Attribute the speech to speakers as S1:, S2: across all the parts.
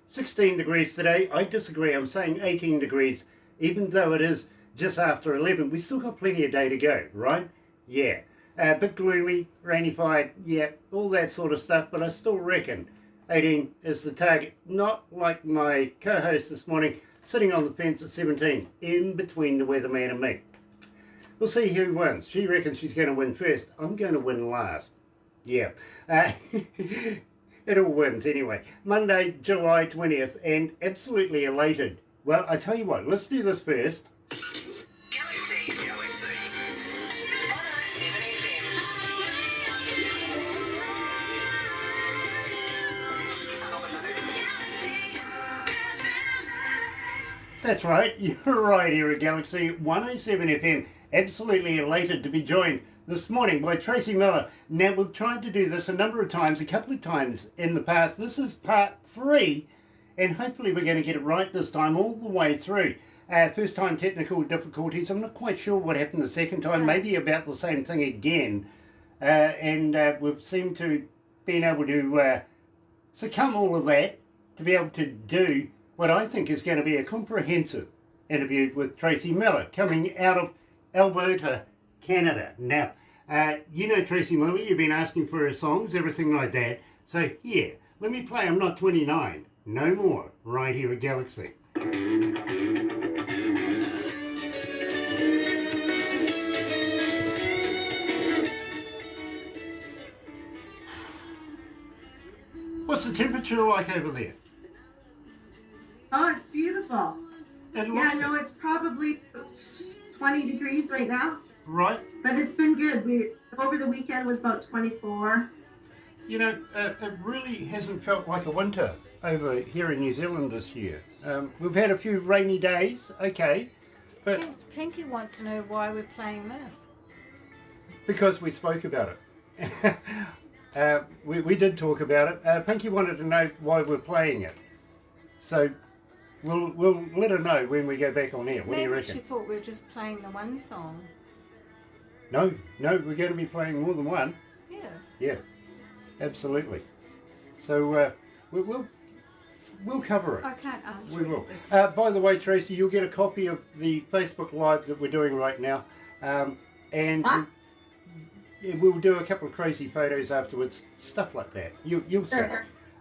S1: 16 degrees today. I disagree. I'm saying 18 degrees, even though it is just after 11. We still got plenty of day to go, right? Yeah. A bit gloomy, rainified, yeah, all that sort of stuff, but I still reckon 18 is the target. Not like my co-host this morning, sitting on the fence at 17, in between the weatherman and me. We'll see who wins. She reckons she's going to win first. I'm going to win last. Yeah. It all wins anyway. Monday, July 20th, and absolutely elated. Well, I tell you what, let's do this first.
S2: Galaxy 107fm.
S1: That's right, you're right here at Galaxy 107fm. Absolutely elated to be joined this morning by Tracy Millar. Now, we've tried to do this a number of times, a couple of times in the past. This is part 3, and hopefully we're going to get it right this time, all the way through. First time technical difficulties. I'm not quite sure what happened the second time, maybe about the same thing again. And we've seemed to been able to succumb all of that to be able to do what I think is going to be a comprehensive interview with Tracy Millar, coming out of Alberta, Canada. Now, you know Tracy Millar, you've been asking for her songs, everything like that. So here, let me play I'm Not 29, No More, right here at Galaxy. What's the temperature like over there?
S3: Oh, it's beautiful. Yeah, no, it's probably 20 degrees right now.
S1: Right.
S3: But it's been good. Over the weekend was about 24.
S1: You know, it really hasn't felt like a winter over here in New Zealand this year. We've had a few rainy days, okay, but...
S4: Pinky wants to know why we're playing this.
S1: Because we spoke about it. We did talk about it. Pinky wanted to know why we're playing it. So we'll let her know when we go back on air. What do you reckon?
S4: Maybe she thought we were just playing the one song.
S1: No, we're going to be playing more than one.
S4: Yeah.
S1: Yeah, absolutely. So we'll cover it.
S4: I can't answer
S1: We will.
S4: this.
S1: By the way, Tracy, you'll get a copy of the Facebook Live that we're doing right now. And we'll do a couple of crazy photos afterwards, stuff like that. You'll see.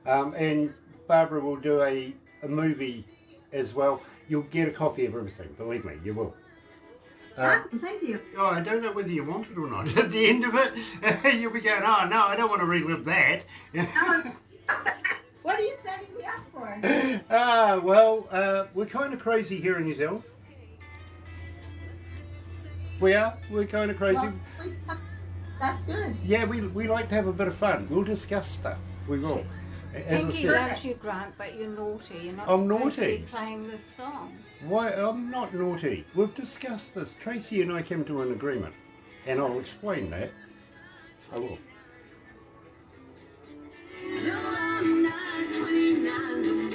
S1: And Barbara will do a movie as well. You'll get a copy of everything, believe me, you will.
S3: Awesome, thank you.
S1: Oh, I don't know whether you want it or not. At the end of it, you'll be going, oh no, I don't want to relive that.
S3: What are you setting me up for?
S1: Well, we're kind of crazy here in New Zealand. We are. We're kind of crazy.
S3: Well, that's good.
S1: Yeah, we like to have a bit of fun. We'll discuss stuff. We will. As I
S4: Pinky
S1: said,
S4: loves you, Grant, but you're naughty. You're not
S1: I'm
S4: supposed to
S1: naughty.
S4: be playing this song.
S1: why I'm not naughty. We've discussed this. Tracy and I came to an agreement, and I'll explain that. I will.
S2: No, I'm not 29 no more.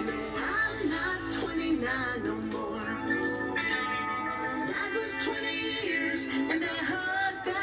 S2: No, I'm not 29 no more. That was 20 years, and that husband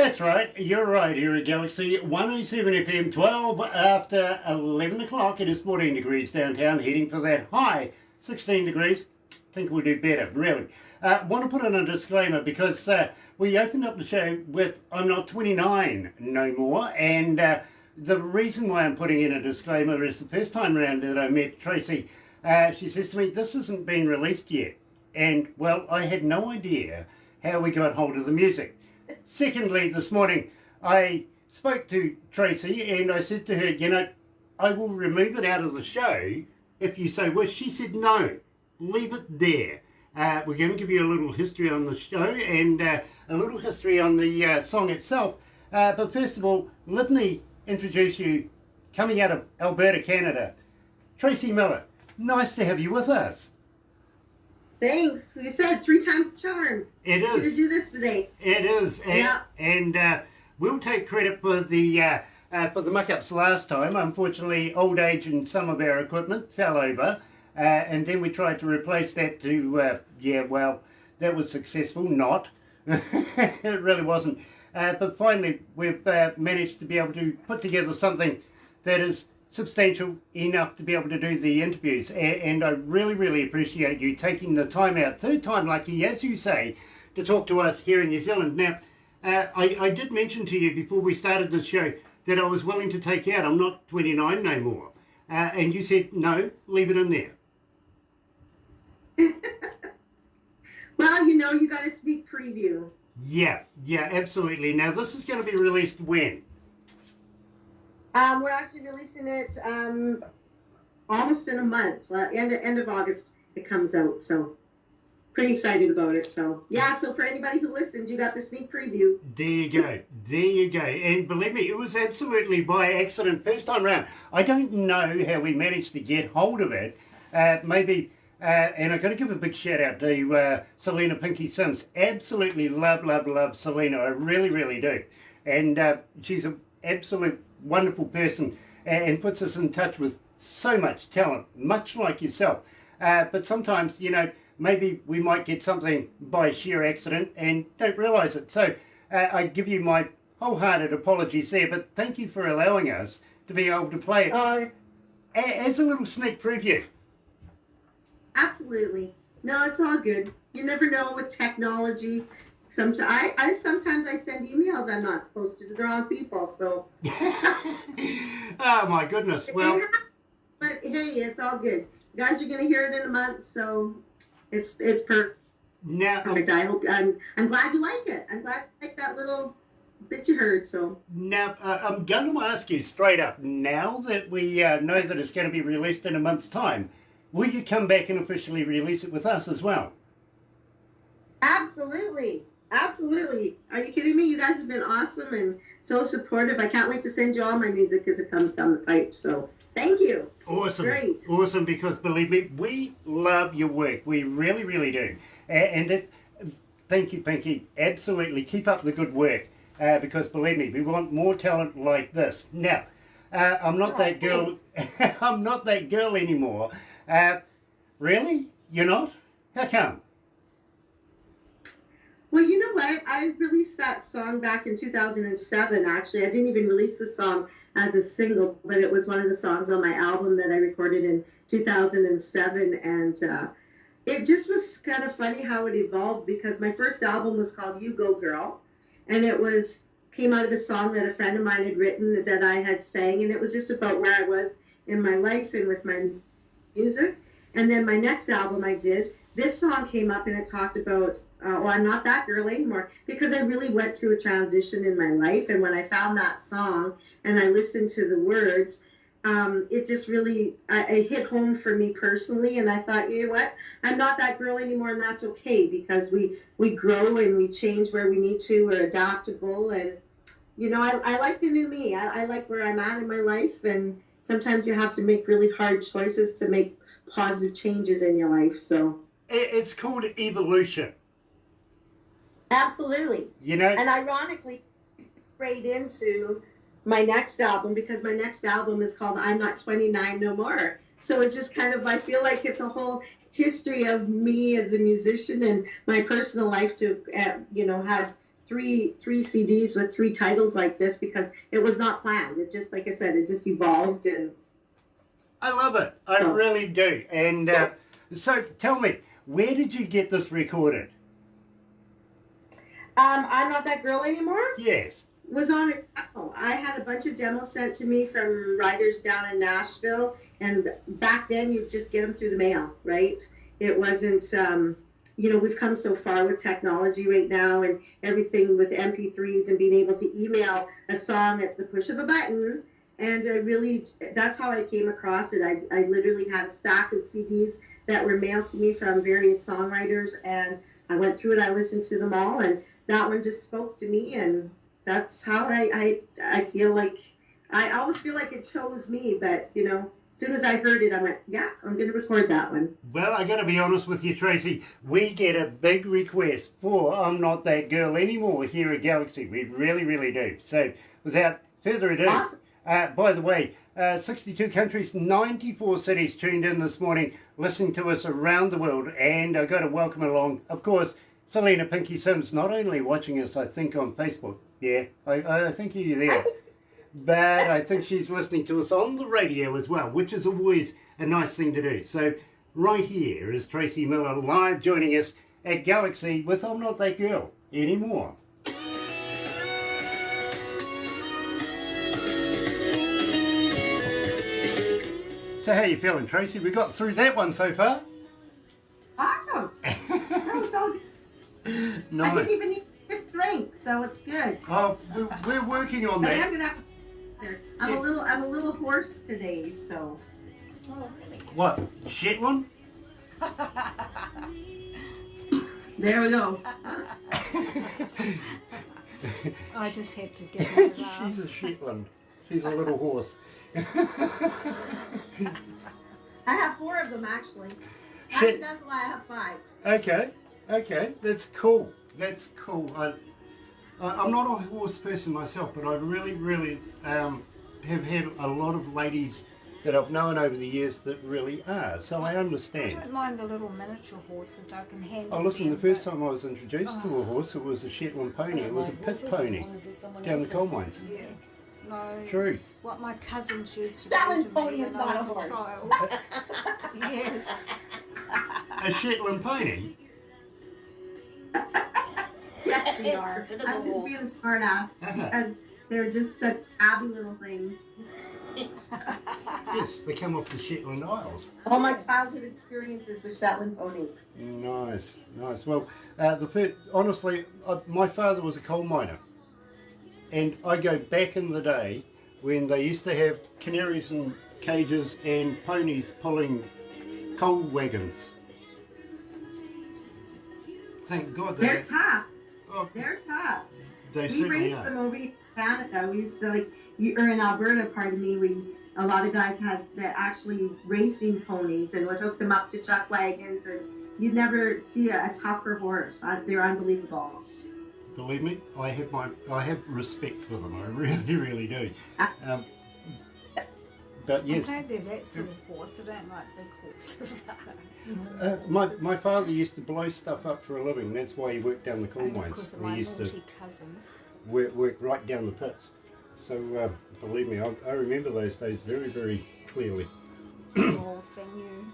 S1: That's right, you're right here at Galaxy 107 FM, 12 after 11 o'clock. It is 14 degrees downtown, heading for that high 16 degrees. Think we'll do better, really. Want to put in a disclaimer because we opened up the show with I'm not 29 no more, and the reason why I'm putting in a disclaimer is the first time around that I met Tracy, she says to me, this hasn't been released yet. And, well, I had no idea how we got hold of the music. Secondly, this morning, I spoke to Tracy and I said to her, you know, I will remove it out of the show if you so wish. She said, no, leave it there. We're going to give you a little history on the show and a little history on the song itself. But first of all, let me introduce you, coming out of Alberta, Canada, Tracy Millar. Nice to have you with us.
S3: Thanks. We said 3 times the charm.
S1: It is.
S3: To do this today.
S1: It is. And we'll take credit for the muck-ups last time. Unfortunately, old age and some of our equipment fell over. And then we tried to replace that to, well, that was successful. Not. It really wasn't. But finally, we've managed to be able to put together something that is substantial enough to be able to do the interviews, and I really, really appreciate you taking the time out, third time lucky, as you say, to talk to us here in New Zealand. Now, I did mention to you before we started the show that I was willing to take out I'm not 29 no more, and you said, no, leave it in there.
S3: Well, you know, you got a sneak preview.
S1: Yeah, absolutely. Now, this is going to be released when?
S3: We're actually releasing it almost in a month. End of August it comes out, so pretty excited about it. So yeah, so for anybody who listened, you got the sneak preview.
S1: There you go. And believe me, it was absolutely by accident first time round. I don't know how we managed to get hold of it. Maybe, and I've got to give a big shout out to Selena Pinky Sims. Absolutely love Selena. I really, really do. And she's an absolute wonderful person and puts us in touch with so much talent, much like yourself. But sometimes, you know, maybe we might get something by sheer accident and don't realise it. So I give you my wholehearted apologies there, but thank you for allowing us to be able to play it as a little sneak preview.
S3: Absolutely. No, it's all good. You never know with technology. Sometimes I send emails I'm not supposed to the wrong people, so.
S1: Oh my goodness! Well,
S3: but hey, it's all good. You guys are gonna hear it in a month, so it's perfect.
S1: Now,
S3: I hope I'm glad you like it. I'm glad you like that little bit you heard. So
S1: now I'm going to ask you straight up. Now that we know that it's going to be released in a month's time, will you come back and officially release it with us as well?
S3: Absolutely. Are you kidding me? You guys have been awesome and so supportive. I can't wait to send you all my music as it comes down the pipe. So thank you.
S1: Awesome.
S3: Great.
S1: Awesome, because believe me, we love your work. We really, really do. And thank you, Pinky. Absolutely. Keep up the good work. Because believe me, we want more talent like this. Now, I'm not that girl. I'm not that girl anymore. Really? You're not? How come?
S3: Well, you know what? I released that song back in 2007, actually. I didn't even release the song as a single, but it was one of the songs on my album that I recorded in 2007. And it just was kind of funny how it evolved, because my first album was called You Go Girl. And it came out of a song that a friend of mine had written that I had sang. And it was just about where I was in my life and with my music. And then my next album I did, this song came up and it talked about, I'm not that girl anymore, because I really went through a transition in my life. And when I found that song and I listened to the words, it just really, it hit home for me personally. And I thought, you know what, I'm not that girl anymore, and that's okay, because we grow and we change where we need to. We're adaptable. And, you know, I like the new me. I like where I'm at in my life. And sometimes you have to make really hard choices to make positive changes in your life. So
S1: it's called evolution.
S3: Absolutely.
S1: You know,
S3: and ironically, right into my next album, because my next album is called I'm Not 29 No More. So it's just kind of, I feel like it's a whole history of me as a musician and my personal life to, you know, had three CDs with three titles like this because it was not planned. It just, like I said, it just evolved. And
S1: I love it. I really do. And so tell me, where did you get this recorded?
S3: I'm Not That Girl Anymore.
S1: Yes.
S3: Was on it. Oh, I had a bunch of demos sent to me from writers down in Nashville, and back then you'd just get them through the mail, right? It wasn't, we've come so far with technology right now, and everything with MP3s and being able to email a song at the push of a button. And that's how I came across it. I literally had a stack of CDs that were mailed to me from various songwriters, and I went through it. I listened to them all, and that one just spoke to me, and that's how I feel like, I always feel like it chose me, but, as soon as I heard it, I went, yeah, I'm going to record that one.
S1: Well, I got to be honest with you, Tracy. We get a big request for I'm Not That Girl Anymore here at Galaxy. We really, really do. So, without further ado,
S3: Awesome.
S1: by the way, 62 countries, 94 cities tuned in this morning, listening to us around the world, and I got to welcome along, of course, Selena Pinky Sims, not only watching us, I think, on Facebook. Yeah, I think you're there. But I think she's listening to us on the radio as well, which is always a nice thing to do. So right here is Tracy Millar live joining us at Galaxy with I'm Not That Girl Anymore. So how you feeling, Tracy? We got through that one so far.
S3: Awesome. That was so good.
S1: Nice.
S3: I didn't even need a fifth drink, so it's good.
S1: Oh, we're working on
S3: But I
S1: that.
S3: am gonna have I'm a little hoarse today, so.
S4: Oh, really?
S1: What? Shetland?
S3: There we go.
S4: I just had to give her a laugh.
S1: She's a Shetland. She's a little horse.
S3: I have 4 of them actually.
S1: Shit.
S3: Actually, that's why I have 5.
S1: Okay, that's cool. I'm not a horse person myself, but I really have had a lot of ladies that I've known over the years that really are, so I
S4: I
S1: understand.
S4: don't mind the little miniature horses. I can handle
S1: Oh, listen, the
S4: them,
S1: first
S4: but-
S1: time I was introduced to a horse, it was a Shetland pony. It was a pit pony down the coal mines.
S4: Yeah. No.
S1: True.
S4: What my cousins used to
S3: Shetland
S4: do to
S3: pony
S4: me
S3: is
S4: when I
S3: not a
S4: was
S3: horse.
S4: child. Yes.
S1: A Shetland pony?
S3: Yes, they are.
S4: It's a bit of
S3: I'm
S4: a
S3: just
S4: horse.
S3: being a smart ass because they're just such abby little things.
S1: Yes, they come off the Shetland Isles.
S3: All my childhood experiences with Shetland ponies.
S1: Nice. Well, honestly, my father was a coal miner, and I go back in the day when they used to have canaries in cages and ponies pulling coal wagons. Thank God
S3: They're tough.
S1: Oh,
S3: They're tough.
S1: they
S3: We
S1: certainly
S3: raced
S1: are.
S3: them over in Canada. We used to or in Alberta, pardon me, a lot of guys had actually racing ponies and would hook them up to chuck wagons, and you'd never see a tougher horse. They're unbelievable.
S1: Believe me, I have respect for them. I really do. But yes,
S4: Okay, they're that sort of horse. I don't like big horses.
S1: my father used to blow stuff up for a living. That's why he worked down the coal
S4: And
S1: mines.
S4: because of
S1: He
S4: my
S1: used to
S4: naughty cousins.
S1: work right down the pits. So believe me, I remember those days very clearly.
S4: Whole thing you.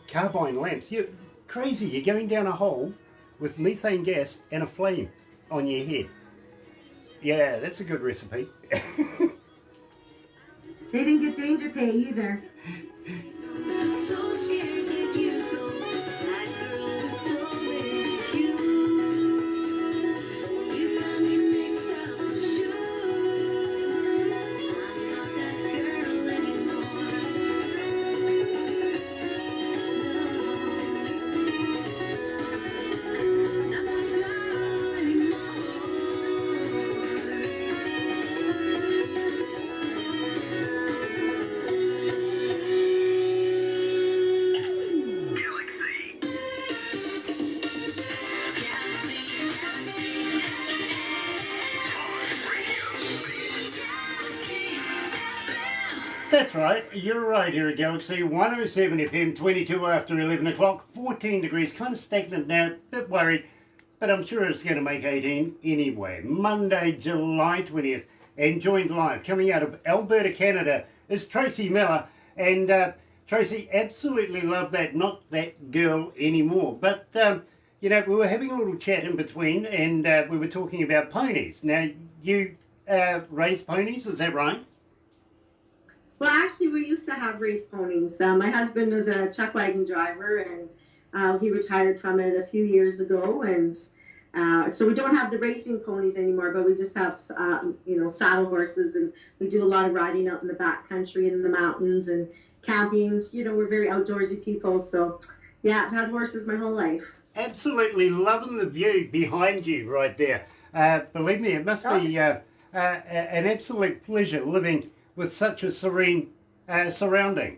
S1: Carbine lamps. You're crazy. You're going down a hole with methane gas and a flame on your head. Yeah, that's a good recipe.
S3: They didn't get danger pay either.
S2: So scared that you go. That girl is so insecure. You've got me mixed up for sure. I'm not that girl anymore. Not that girl anymore.
S1: That's right, you're right here at Galaxy 107 FM, 22 after 11 o'clock, 14 degrees, kind of stagnant now, bit worried. but I'm sure it's going to make 18 anyway. Monday, July 20th, and joined live, coming out of Alberta, Canada, is Tracy Millar. And Tracy, absolutely love that Not That Girl Anymore. But, you know, we were having a little chat in between, and we were talking about ponies. Now, you raise ponies, is that right?
S3: Well, actually, we used to have raised ponies. My husband was a chuck wagon driver, and he retired from it a few years ago. And so we don't have the racing ponies anymore, but we just have, you know, saddle horses, and we do a lot of riding out in the back country and in the mountains and camping. You know, we're very outdoorsy people. So, yeah, I've had horses my whole life.
S1: Absolutely loving the view behind you right there. Believe me, it must be an absolute pleasure living with such a serene surrounding.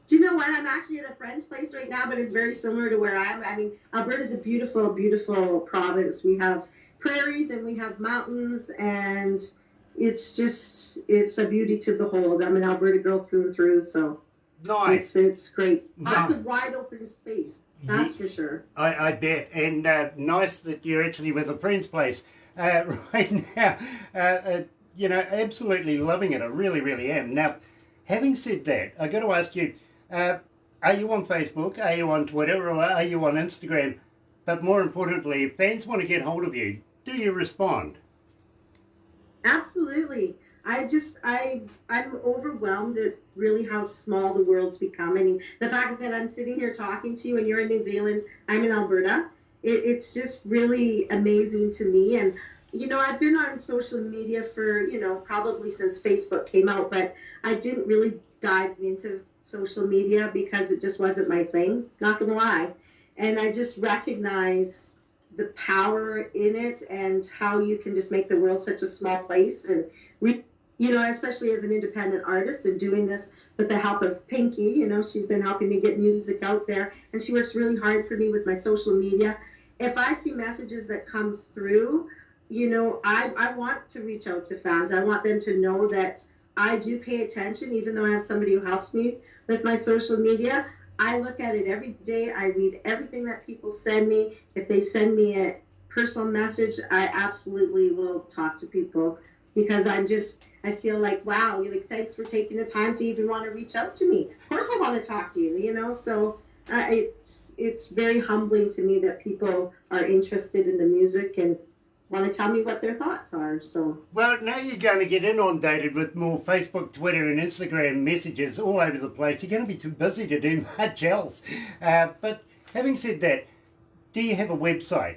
S3: Do you know what? I'm actually at a friend's place right now, but it's very similar to where I am. I mean, Alberta's a beautiful, beautiful province. We have prairies and we have mountains, and it's a beauty to behold. I'm an Alberta girl through and through, so
S1: Nice.
S3: it's great.
S1: No.
S3: Lots of wide open space, that's for sure.
S1: I bet. And nice that you're actually with a friend's place right now. You know, absolutely loving it. I really, really am. Now, having said that, I got to ask you, are you on Facebook? Are you on Twitter? Or are you on Instagram? But more importantly, if fans want to get hold of you, do you respond?
S3: Absolutely. I'm overwhelmed at really how small the world's become. I mean, the fact that I'm sitting here talking to you and you're in New Zealand, I'm in Alberta, it's just really amazing to me. And, you know, I've been on social media for, you know, probably since Facebook came out, but I didn't really dive into social media because it just wasn't my thing, not gonna lie. And I just recognize the power in it and how you can just make the world such a small place. And you know, especially as an independent artist and doing this with the help of Pinky, you know, she's been helping me get music out there, and she works really hard for me with my social media. If I see messages that come through, you know, I want to reach out to fans. I want them to know that I do pay attention, even though I have somebody who helps me with my social media. I look at it every day. I read everything that people send me. If they send me a personal message, I absolutely will talk to people, because I feel like, wow, like, thanks for taking the time to even want to reach out to me. Of course I want to talk to you, you know, so it's very humbling to me that people are interested in the music and want to tell me what their thoughts are. So,
S1: Well, now you're going to get inundated with more Facebook, Twitter and Instagram messages all over the place. You're going to be too busy to do much else. But having said that, do you have a website?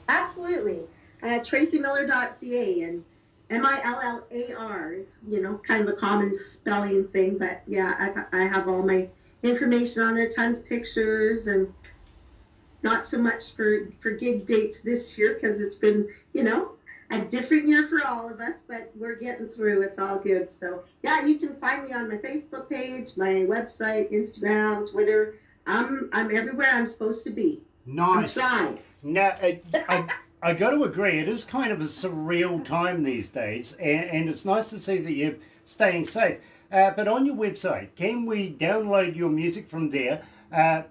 S3: absolutely. TracyMillar.ca, and Millar is, you know, kind of a common spelling thing, but yeah, I have all my information on there, tons of pictures, and not so much for gig dates this year because it's been, you know, a different year for all of us, but we're getting through. It's all good. So yeah, you can find me on my Facebook page, my website, Instagram, Twitter. I'm everywhere I'm supposed to be.
S1: Nice.
S3: I'm trying.
S1: Now, I got to agree, it is kind of a surreal time these days, and it's nice to see that you're staying safe. But on your website, can we download your music from there,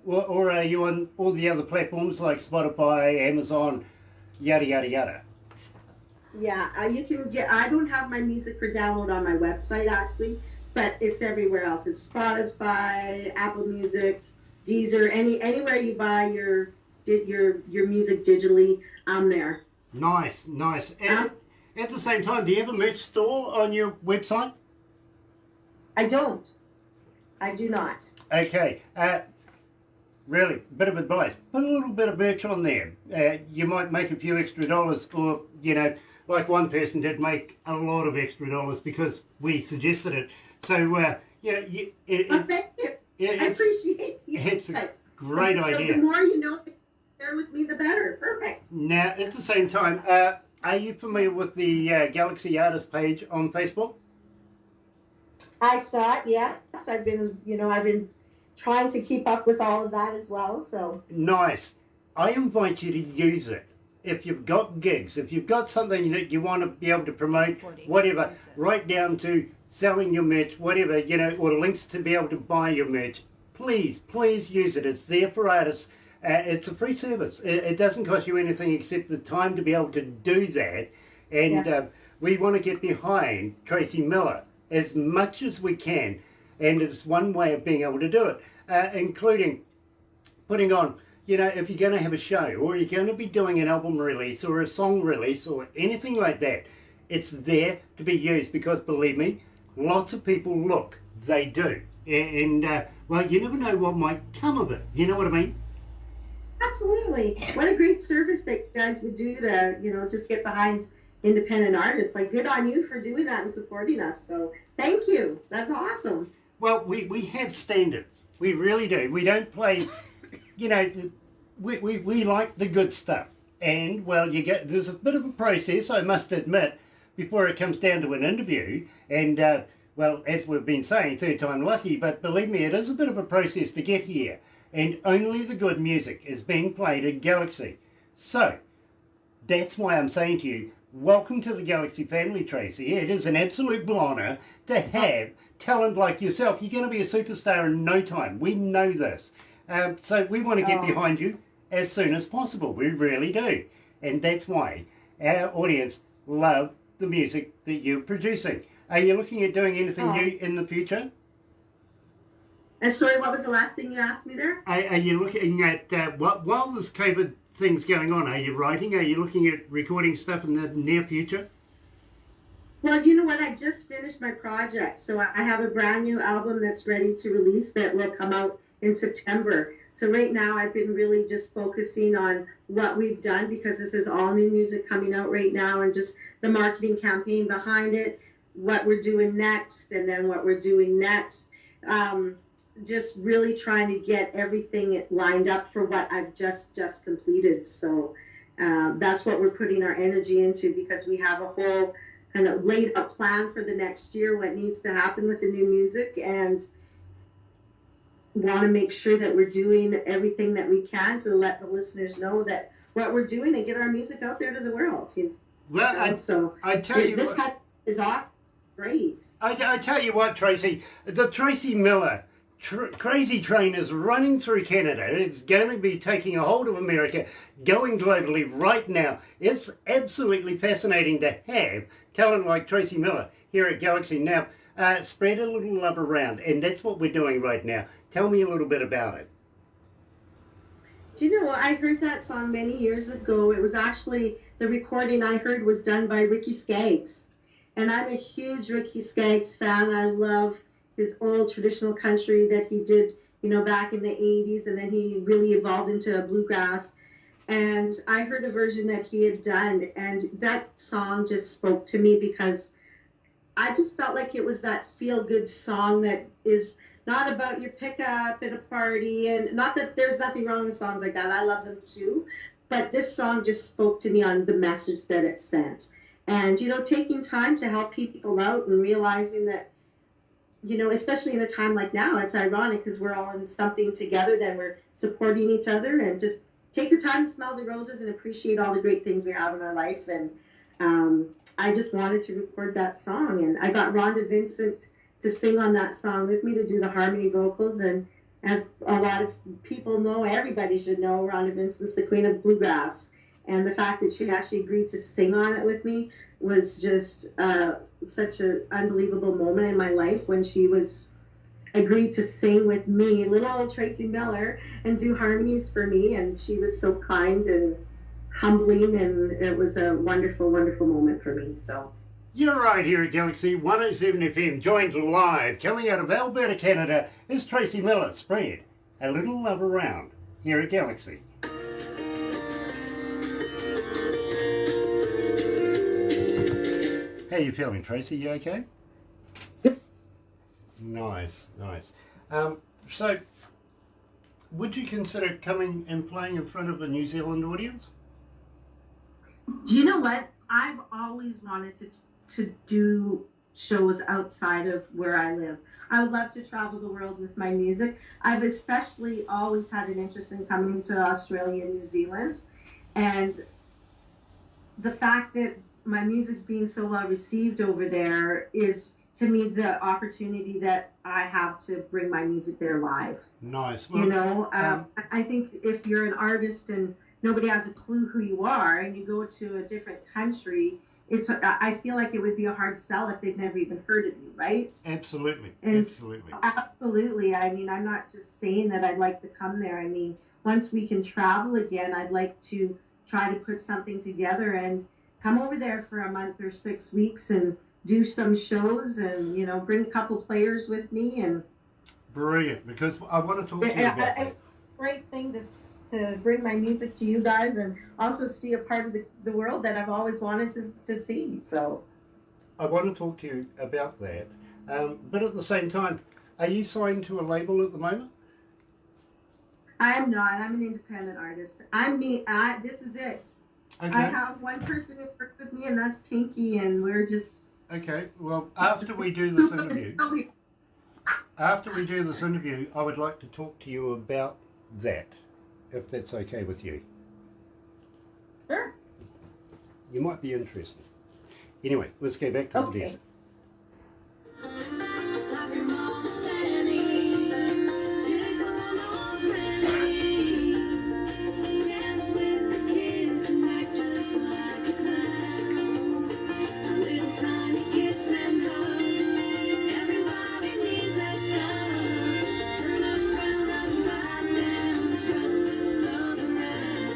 S1: or are you on all the other platforms like Spotify, Amazon, yada, yada, yada?
S3: Yeah, you can get. I don't have my music for download on my website actually, but it's everywhere else. It's Spotify, Apple Music, Deezer, anywhere you buy your music digitally, I'm there.
S1: Nice, nice. And at the same time, do you have a merch store on your website?
S3: I don't. I do not.
S1: Okay. Really, bit of advice. Put a little bit of merch on there. You might make a few extra dollars, or, you know, like one person did make a lot of extra dollars because we suggested it. So, you know,
S3: Thank you. I appreciate the
S1: it's a
S3: insights.
S1: great
S3: The
S1: idea.
S3: more you know, share with me, the better. Perfect.
S1: Now, at the same time, are you familiar with the Galaxy Artist page on Facebook?
S3: I saw it. Yes, I've been trying to keep up with all of that as well. So
S1: Nice. I invite you to use it. If you've got gigs, if you've got something that you want to be able to promote, whatever, right down to selling your merch, whatever, you know, or links to be able to buy your merch, please use it. It's there for artists. It's a free service. It doesn't cost you anything except the time to be able to do that. And we want to get behind Tracy Millar as much as we can. And it's one way of being able to do it, including putting on, you know, if you're going to have a show or you're going to be doing an album release or a song release or anything like that, it's there to be used because, believe me, lots of people look. They do. And, well, you never know what might come of it. You know what I mean?
S3: Absolutely. What a great service that you guys would do to, you know, just get behind independent artists. Like, good on you for doing that and supporting us. So thank you. That's awesome.
S1: Well, we have standards. We really do. We don't play, you know, we like the good stuff. And, well, there's a bit of a process, I must admit, before it comes down to an interview. And, well, as we've been saying, third time lucky, but believe me, it is a bit of a process to get here. And only the good music is being played at Galaxy. So, that's why I'm saying to you, welcome to the Galaxy family, Tracy. It is an absolute honour to have talent like yourself. You're going to be a superstar in no time. We know this. So we want to get behind you as soon as possible. We really do. And that's why our audience love the music that you're producing. Are you looking at doing anything new in the future?
S3: And sorry, what was the last thing you asked me there?
S1: Are you looking at, while this COVID thing's going on, are you writing? Are you looking at recording stuff in the near future?
S3: Well, you know what? I just finished my project. So I have a brand new album that's ready to release that will come out in September. So right now I've been really just focusing on what we've done because this is all new music coming out right now and just the marketing campaign behind it, what we're doing next, and then what we're doing next. Just really trying to get everything lined up for what I've just completed. So that's what we're putting our energy into because we have a whole kind of laid out plan for the next year, what needs to happen with the new music, and want to make sure that we're doing everything that we can to let the listeners know that what we're doing and get our music out there to the world.
S1: Well, I tell you
S3: this
S1: what,
S3: kind is off great.
S1: I tell you what, Tracy, the Tracy Millar crazy train is running through Canada. It's going to be taking a hold of America, going globally right now. It's absolutely fascinating to have talent like Tracy Millar here at Galaxy. Now, spread a little love around, and that's what we're doing right now. Tell me a little bit about it.
S3: Do you know what? I heard that song many years ago. It was actually, the recording I heard was done by Ricky Skaggs. And I'm a huge Ricky Skaggs fan. I love his old traditional country that he did, you know, back in the 80s, and then he really evolved into a bluegrass. And I heard a version that he had done, and that song just spoke to me because I just felt like it was that feel-good song that is not about your pickup at a party, and not that there's nothing wrong with songs like that. I love them too. But this song just spoke to me on the message that it sent. And, you know, taking time to help people out and realizing that, you know, especially in a time like now, it's ironic because we're all in something together, then we're supporting each other, and just take the time to smell the roses and appreciate all the great things we have in our life. And I just wanted to record that song, and I got Rhonda Vincent to sing on that song with me to do the harmony vocals. And as a lot of people know, everybody should know, Rhonda Vincent's the queen of bluegrass. And the fact that she actually agreed to sing on it with me was just such an unbelievable moment in my life when she agreed to sing with me, little old Tracy Millar, and do harmonies for me. And she was so kind and humbling, and it was a wonderful, wonderful moment for me. So
S1: You're right here at Galaxy 107 FM, joined live, coming out of Alberta, Canada, is Tracy Millar. Spread a little love around here at Galaxy. How you feeling, Tracy? You okay? Nice, nice. So, would you consider coming and playing in front of a New Zealand audience?
S3: do you know what? I've always wanted to do shows outside of where I live. I would love to travel the world with my music. I've especially always had an interest in coming to Australia and New Zealand. And the fact that my music's being so well received over there is to me the opportunity that I have to bring my music there live.
S1: Nice.
S3: You know, I think if you're an artist and nobody has a clue who you are, and you go to a different country, I feel like it would be a hard sell if they've never even heard of you, right?
S1: Absolutely.
S3: And
S1: Absolutely.
S3: absolutely. I mean, I'm not just saying that I'd like to come there. I mean, once we can travel again, I'd like to try to put something together and come over there for a month or 6 weeks and do some shows and, you know, bring a couple players with me. And
S1: Brilliant, because I want to talk to you about that.
S3: great thing to bring my music to you guys and also see a part of the world that I've always wanted to see. So
S1: I want to talk to you about that. But at the same time, are you signed to a label at the moment?
S3: I'm not. I'm an independent artist. I'm me. This is it.
S1: Okay.
S3: I have one person who worked with me, and that's Pinky, and we're just...
S1: Okay, well, after we do this interview, I would like to talk to you about that, if that's okay with you.
S3: Sure.
S1: You might be interested. Anyway, let's go back to the desk.
S2: Soccer moms, nannies, jiggle on granny, dance with the kids and act just like a clown. A little tiny kiss and hug, everybody needs that stuff. Turn up, round, upside down, spread a little love around.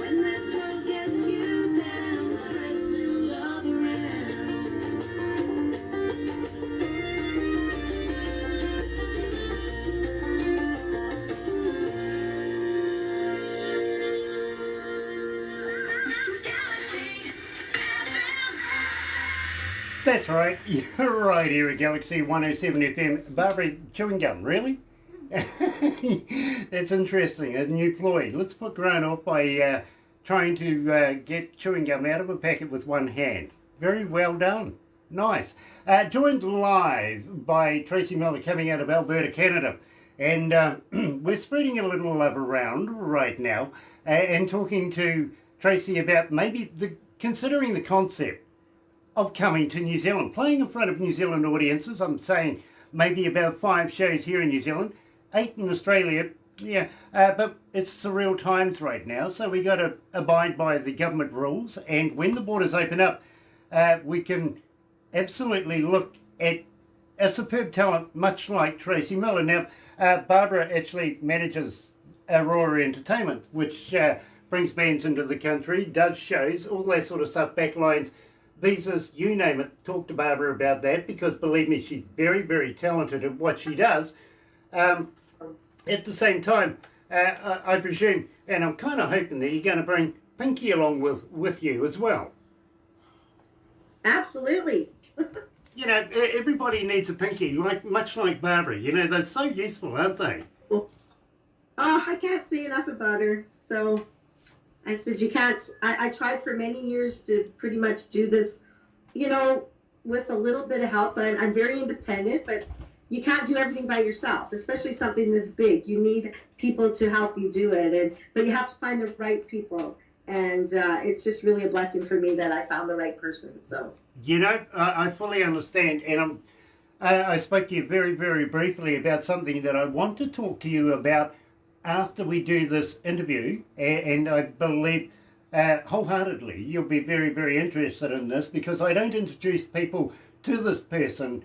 S2: When this world gets you down, spread a little love around. Galaxy FM.
S1: That's right, you're right here at Galaxy 107 FM. Barbara, chewing gum, really? That's interesting, a new ploy. Let's put grown up by trying to get chewing gum out of a packet with one hand. Very well done. Nice. Joined live by Tracy Millar coming out of Alberta, Canada. And we're spreading a little love around right now and talking to Tracy about maybe considering the concept of coming to New Zealand, playing in front of New Zealand audiences. I'm saying maybe about 5 shows here in New Zealand, 8 in Australia. Yeah, but it's surreal times right now, so we got to abide by the government rules. And when the borders open up, we can absolutely look at a superb talent, much like Tracy Millar. Now, Barbara actually manages Aurora Entertainment, which brings bands into the country, does shows, all that sort of stuff, backlines, visas, you name it. Talk to Barbara about that, because believe me, she's very, very talented at what she does. At the same time, I presume, and I'm kind of hoping that you're going to bring Pinky along with you as well.
S3: Absolutely.
S1: You know, everybody needs a Pinky, much like Barbara. You know, they're so useful, aren't they?
S3: Oh, I can't say enough about her. So I said, you can't. I tried for many years to pretty much do this, you know, with a little bit of help. I'm very independent, but you can't do everything by yourself, especially something this big. You need people to help you do it, but you have to find the right people. And it's just really a blessing for me that I found the right person. So,
S1: you know, I fully understand, and I spoke to you very, very briefly about something that I want to talk to you about after we do this interview, and I believe wholeheartedly you'll be very, very interested in this, because I don't introduce people to this person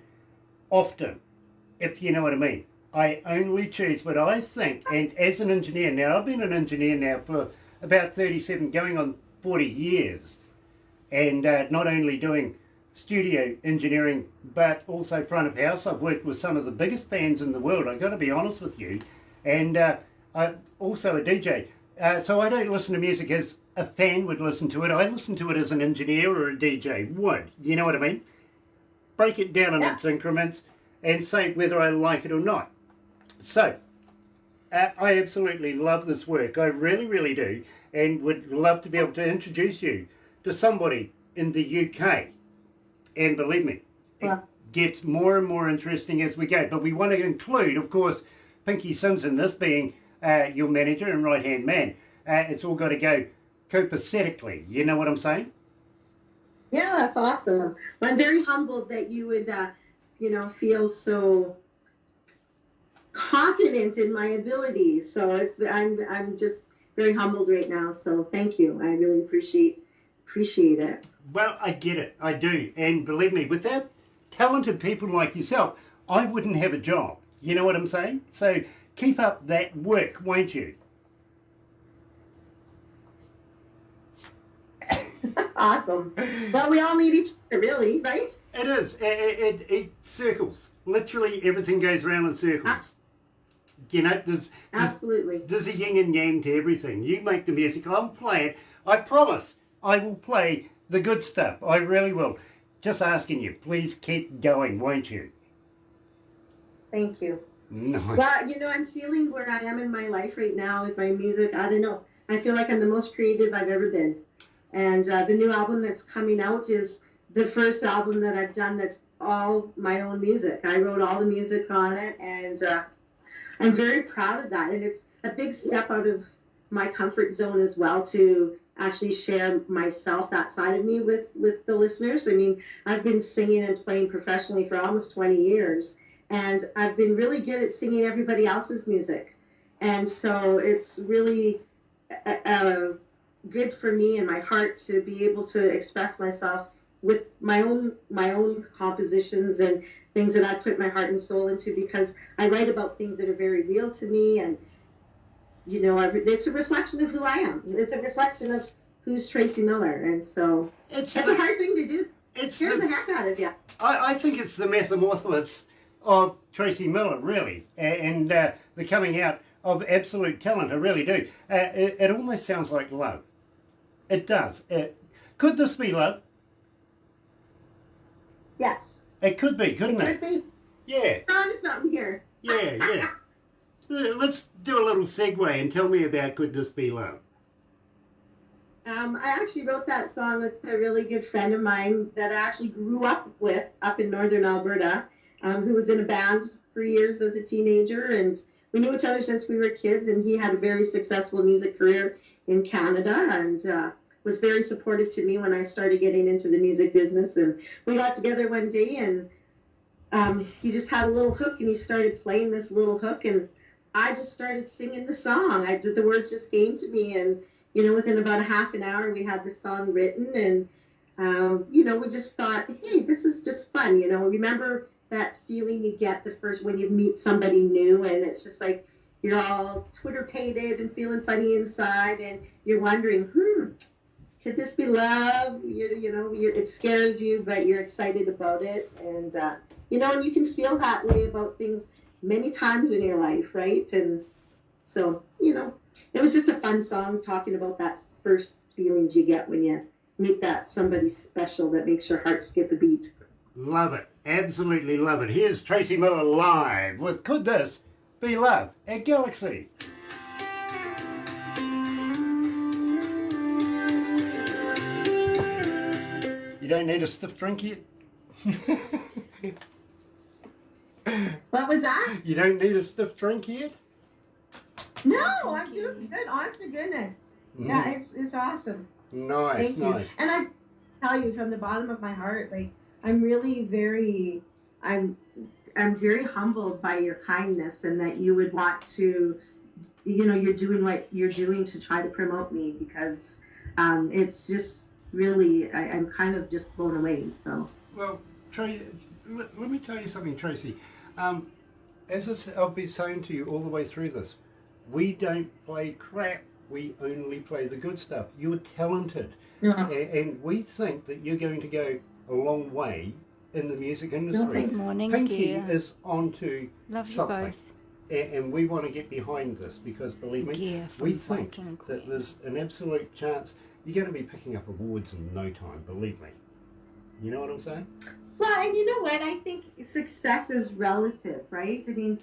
S1: often, if you know what I mean. I only choose what I think, and as an engineer, now I've been an engineer now for about 37, going on 40 years, and not only doing studio engineering, but also front of house. I've worked with some of the biggest bands in the world, I've got to be honest with you, and I'm also a DJ. So I don't listen to music as a fan would listen to it. I listen to it as an engineer or a DJ would. You know what I mean? Break it down in its increments and say whether I like it or not. So, I absolutely love this work. I really, really do. And would love to be able to introduce you to somebody in the UK. And believe me, it gets more and more interesting as we go. But we want to include, of course, Pinky Sims in this, being your manager and right-hand man. It's all got to go copacetically. You know what I'm saying?
S3: Yeah, that's awesome. Well, I'm very humbled that you would, feel so confident in my abilities. So I'm just very humbled right now. So thank you. I really appreciate it.
S1: Well, I get it. I do. And believe me, without talented people like yourself, I wouldn't have a job. You know what I'm saying? So keep up that work, won't you?
S3: Awesome. Well, we all need each other, really, right?
S1: It is. It circles. Literally everything goes around in circles. You know,
S3: Absolutely.
S1: there's a yin and yang to everything. You make the music, I'll play it. I promise I will play the good stuff. I really will. Just asking you, please keep going, won't you?
S3: Thank you.
S1: Nice.
S3: Well, I'm feeling where I am in my life right now with my music. I don't know. I feel like I'm the most creative I've ever been. And the new album that's coming out is the first album that I've done that's all my own music. I wrote all the music on it, and I'm very proud of that. And it's a big step out of my comfort zone as well to actually share myself, that side of me, with the listeners. I mean, I've been singing and playing professionally for almost 20 years, and I've been really good at singing everybody else's music. And so it's really good for me and my heart to be able to express myself with my own compositions and things that I put my heart and soul into, because I write about things that are very real to me, and it's a reflection of who I am. It's a reflection of who's Tracy Millar, and so it's a hard thing to do. It scares the heck out of you.
S1: I think it's the metamorphosis of Tracy Millar, really, and the coming out of absolute talent. I really do. It almost sounds like love. It does. Could this be love?
S3: Yes.
S1: It could be, couldn't
S3: Could
S1: it?
S3: be.
S1: Yeah.
S3: Found something here.
S1: Yeah. Let's do a little segue and tell me about Could This Be Love?
S3: I actually wrote that song with a really good friend of mine that I actually grew up with up in northern Alberta, who was in a band for years as a teenager, and we knew each other since we were kids, and he had a very successful music career in Canada, and was very supportive to me when I started getting into the music business. And we got together one day, and he just had a little hook, and he started playing this little hook, and I just started singing the song. The words just came to me, and within about a half an hour, we had the song written, and we just thought, hey, this is just fun. Remember that feeling you get the first when you meet somebody new, and it's just like you're all Twitter-pated and feeling funny inside, and you're wondering, could this be love? It scares you, but you're excited about it, and and you can feel that way about things many times in your life, right? And so, it was just a fun song talking about that first feelings you get when you meet that somebody special that makes your heart skip a beat.
S1: Love it. Absolutely love it. Here's Tracy Millar live with Could This Be Love at Galaxy. You don't need a stiff drink yet?
S3: What was that?
S1: You don't need a stiff drink yet?
S3: No, I'm doing good. Honest to goodness. Yeah, it's awesome.
S1: Nice,
S3: Thank you.
S1: nice.
S3: And I tell you from the bottom of my heart, like I'm really I'm very humbled by your kindness, and that you would want to, you're doing what you're doing to try to promote me, because it's just really, I'm kind of just blown away. So.
S1: Well, Tracy, let me tell you something, Tracy. As I'll be saying to you all the way through this, we don't play crap. We only play the good stuff. You're talented, and we think that you're going to go a long way in the music industry.
S4: Good morning,
S1: Pinky
S4: Gia.
S1: is onto
S4: Love you
S1: something,
S4: both.
S1: and we want to get behind this, because believe me,
S4: Gia from
S1: we think
S4: Viking
S1: that
S4: Queen.
S1: there's an absolute chance you're going to be picking up awards in no time. Believe me. You know what I'm saying?
S3: Well, and you know what? I think success is relative, right? I mean,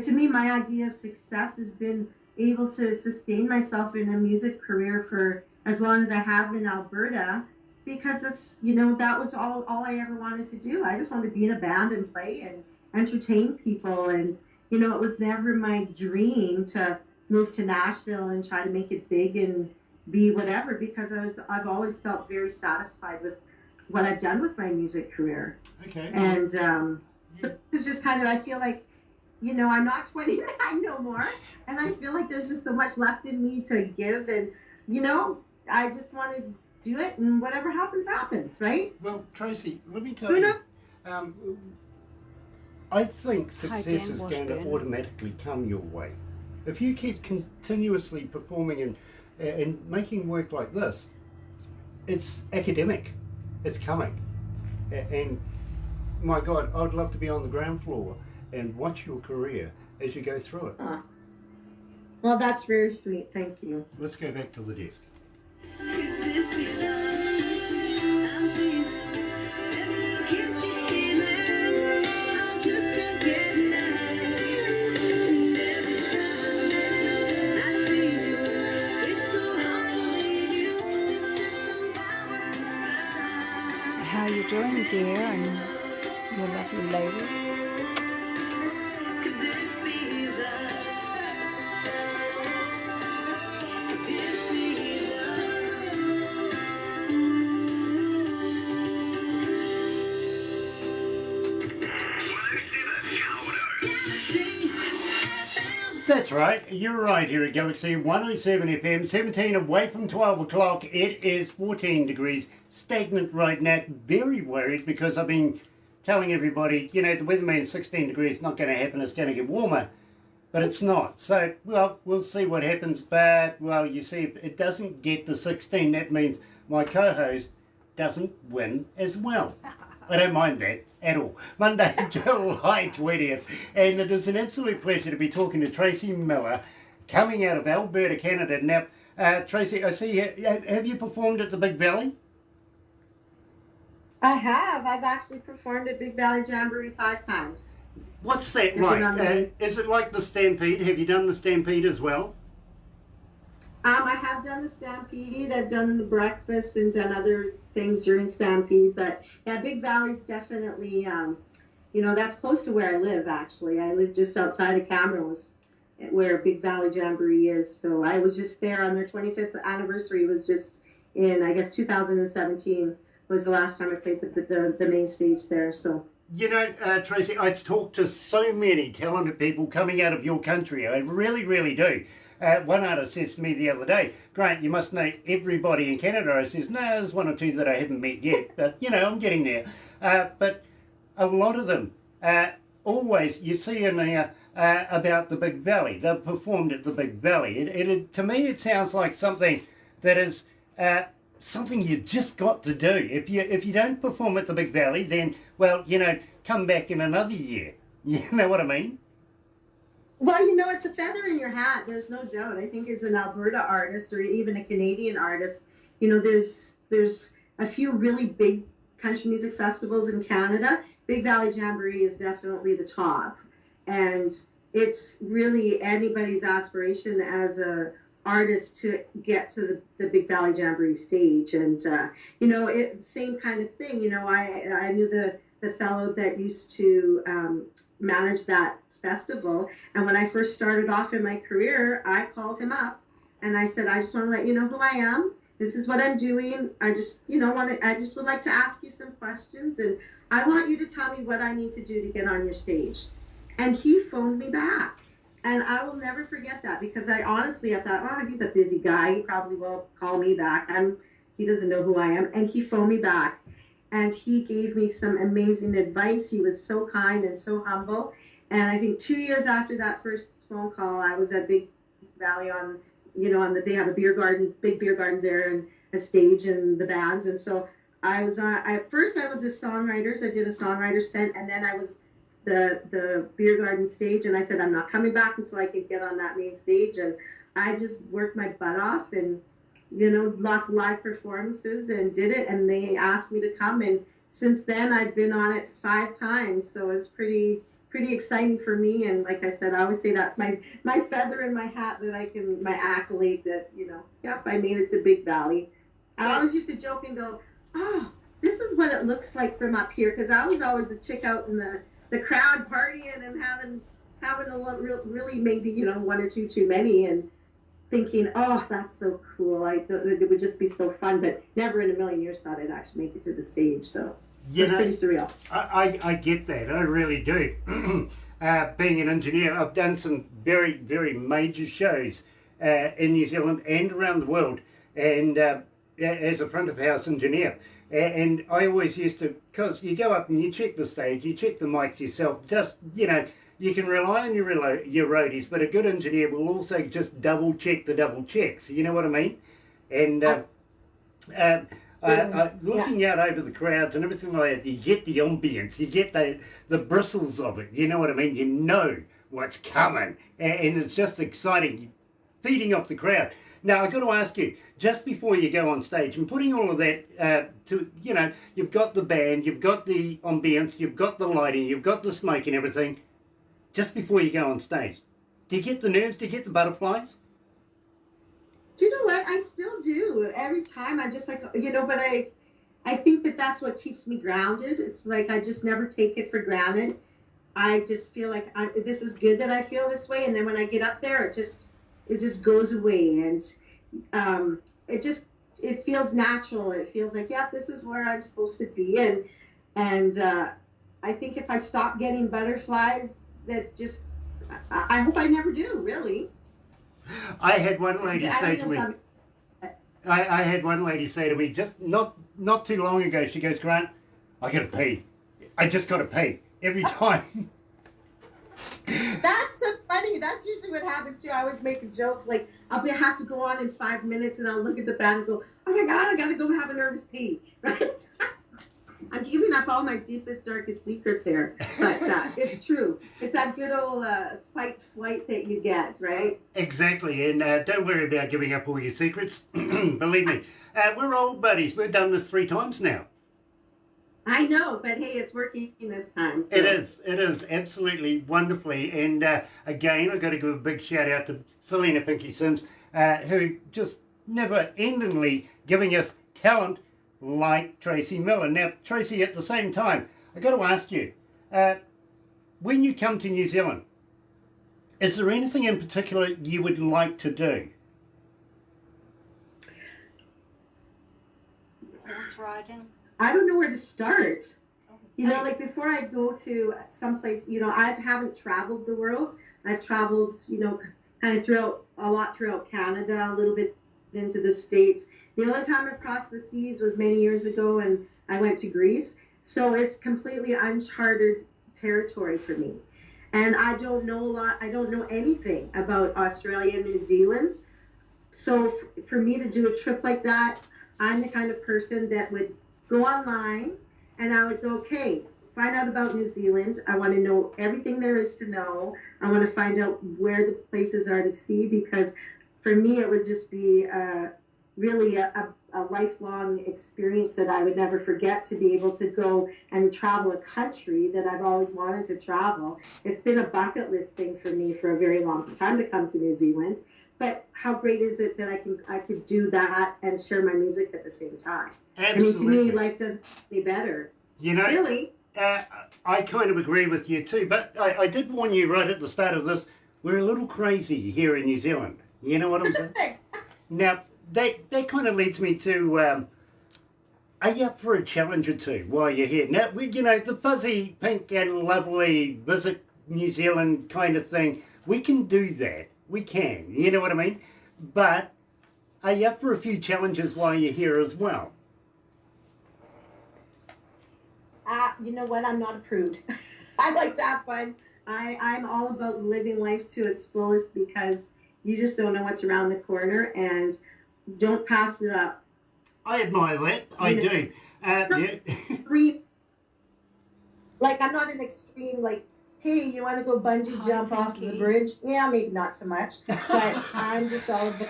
S3: to me, my idea of success has been able to sustain myself in a music career for as long as I have in Alberta, because that's, that was all I ever wanted to do. I just wanted to be in a band and play and entertain people. And, it was never my dream to move to Nashville and try to make it big and be whatever, because I've always felt very satisfied with what I've done with my music career.
S1: Okay.
S3: And it's just kind of, I feel like, I'm not 29 no more, and I feel like there's just so much left in me to give, and I just want to do it, and whatever happens, happens, right?
S1: Well, Tracy, let me tell
S3: Who
S1: you.
S3: knows?
S1: I think
S4: Hi,
S1: success
S4: Dan
S1: is going to
S4: Washburn.
S1: automatically come your way. If you keep continuously performing and making work like this, it's academic. It's coming. And my God, I'd love to be on the ground floor and watch your career as you go through it.
S3: Oh. Well, that's very sweet. Thank you.
S1: Let's go back to the desk.
S4: How you doing, dear, and your lovely lady?
S1: That's right, you're right here at Galaxy 107 FM, 17 away from 12 o'clock. It is 14 degrees, stagnant right now. Very worried because I've been telling everybody, the weatherman 16 degrees, not going to happen, it's going to get warmer. But it's not. So, well, we'll see what happens. But, well, you see, if it doesn't get to 16, that means my co-host doesn't win as well. I don't mind that at all. Monday, July 20th, and it is an absolute pleasure to be talking to Tracy Millar, coming out of Alberta, Canada. Now, Tracy, I see you, have you performed at the Big Valley?
S3: I have. I've actually performed at Big Valley Jamboree 5 times.
S1: What's that
S3: Have you done
S1: like?
S3: that?
S1: Is it like the Stampede? Have you done the Stampede as well?
S3: I have done the Stampede. I've done the breakfast and done other things during Stampede. But yeah, Big Valley's definitely, that's close to where I live, actually. I live just outside of Camrose, where Big Valley Jamboree is. So I was just there on their 25th anniversary. Was just in, I guess, 2017 was the last time I played the main stage there. So.
S1: Tracy, I talk to so many talented people coming out of your country. I really, really do. One artist says to me the other day, Grant, you must know everybody in Canada. I says, no, there's one or two that I haven't met yet, but, I'm getting there. But a lot of them, always, you see in there about the Big Valley. They've performed at the Big Valley. To me, it sounds like something that is something you just got to do. If you don't perform at the Big Valley, then, well, come back in another year. You know what I mean?
S3: Well, it's a feather in your hat. There's no doubt. I think as an Alberta artist or even a Canadian artist, there's a few really big country music festivals in Canada. Big Valley Jamboree is definitely the top. And it's really anybody's aspiration as a artist to get to the Big Valley Jamboree stage. And, same kind of thing. I knew the fellow that used to manage that festival, and when I first started off in my career, I called him up and I said, I just want to let you know who I am. This is what I'm doing. I just would like to ask you some questions, and I want you to tell me what I need to do to get on your stage. And he phoned me back, and I will never forget that, because I thought, oh, he's a busy guy, he probably won't call me back, he doesn't know who I am. And he phoned me back, and he gave me some amazing advice. He was so kind and so humble. And I think 2 years after that first phone call, I was at Big Valley they have big beer gardens there, and a stage and the bands. And so I was at first I was a songwriters. I did a songwriters tent, and then I was the beer garden stage. And I said, I'm not coming back until I can get on that main stage. And I just worked my butt off, and lots of live performances, and did it. And they asked me to come, and since then I've been on it 5 times. So it's pretty exciting for me. And like I said, I always say that's my feather in my hat, that my accolade that, yep, I made it to Big Valley. I always used to joke and go, oh, this is what it looks like from up here. Because I was always the chick out in the crowd partying and having a really maybe, 1 or 2 too many. And thinking, oh, that's so cool. I thought it would just be so fun, but never in a million years thought I'd actually make it to the stage. So it was pretty surreal.
S1: I get that. I really do. Being an engineer, I've done some very, very major shows in New Zealand and around the world, and as a front of house engineer. And I always used to, because you go up and you check the stage, you check the mics yourself, just, you know, you can rely on your roadies, but a good engineer will also just double check the double checks. You know what I mean? And looking out over the crowds and everything like that, you get the ambience, you get the bristles of it. You know what I mean? You know what's coming, and it's just exciting, feeding off the crowd. Now, I've got to ask you, just before you go on stage and putting all of that to, you know, you've got the band, you've got the ambience, you've got the lighting, you've got the smoke and everything, just before you go on stage, do you get the nerves, do you get the butterflies?
S3: Do you know what? I still do. Every time I'm just like, you know, but I think that that's what keeps me grounded. It's like I just never take it for granted. I just feel like this is good that I feel this way. And then when I get up there, it just goes away. And it feels natural. It feels like, yeah, this is where I'm supposed to be. And I think if I stop getting butterflies, that just, I hope I never do, really.
S1: I had one lady say to me, I had one lady say to me just not too long ago, she goes, Grant, I got to pee. I just got to pee every time.
S3: That's so funny. That's usually what happens too. I always make a joke, like, I'll have to go on in 5 minutes and I'll look at the band and go, oh my God, I got to go have a nervous pee, right? I'm giving up all my deepest, darkest secrets here, but it's true. It's that good old fight, flight that you get, right?
S1: Exactly, and don't worry about giving up all your secrets. Believe me, we're old buddies. We've done this 3 times now.
S3: I know, but hey, it's working this time. So.
S1: It is absolutely wonderfully. And again, I've got to give a big shout out to Selena Pinky Sims, who just never endingly giving us talent like Tracy Millar. Now, Tracy, at the same time, I've got to ask you, when you come to New Zealand, is there anything in particular you would like to do?
S4: Horse riding?
S3: I don't know where to start. You know, like before I go to someplace, you know, I haven't traveled the world. I've traveled, you know, kind of throughout Canada, a little bit into the States. The only time I've crossed the seas was many years ago, and I went to Greece. So it's completely uncharted territory for me. And I don't know a lot. I don't know anything about Australia and New Zealand. So for me to do a trip like that, I'm the kind of person that would go online and I would go, okay, find out about New Zealand. I want to know everything there is to know. I want to find out where the places are to see, because for me it would just be really a lifelong experience that I would never forget, to be able to go and travel a country that I've always wanted to travel. It's been a bucket list thing for me for a very long time to come to New Zealand. But how great is it that I could do that and share my music at the same time?
S1: Absolutely.
S3: I mean, to me, life doesn't get any better.
S1: You know,
S3: really?
S1: I kind of agree with you too, but I did warn you right at the start of this, we're a little crazy here in New Zealand. You know what I'm saying? Now, that kind of leads me to, are you up for a challenge or two while you're here? Now, you know, the fuzzy, pink and lovely visit New Zealand kind of thing, we can do that. We can, you know what I mean? But are you up for a few challenges while you're here as well?
S3: You know what? I'm not a prude. I like to have fun. I'm all about living life to its fullest, because you just don't know what's around the corner, and don't pass it up.
S1: I admire that. I do. Yeah.
S3: Like, I'm not an extreme, like, hey, you want to go bungee jump off the bridge? Yeah, maybe not so much. But I'm just all about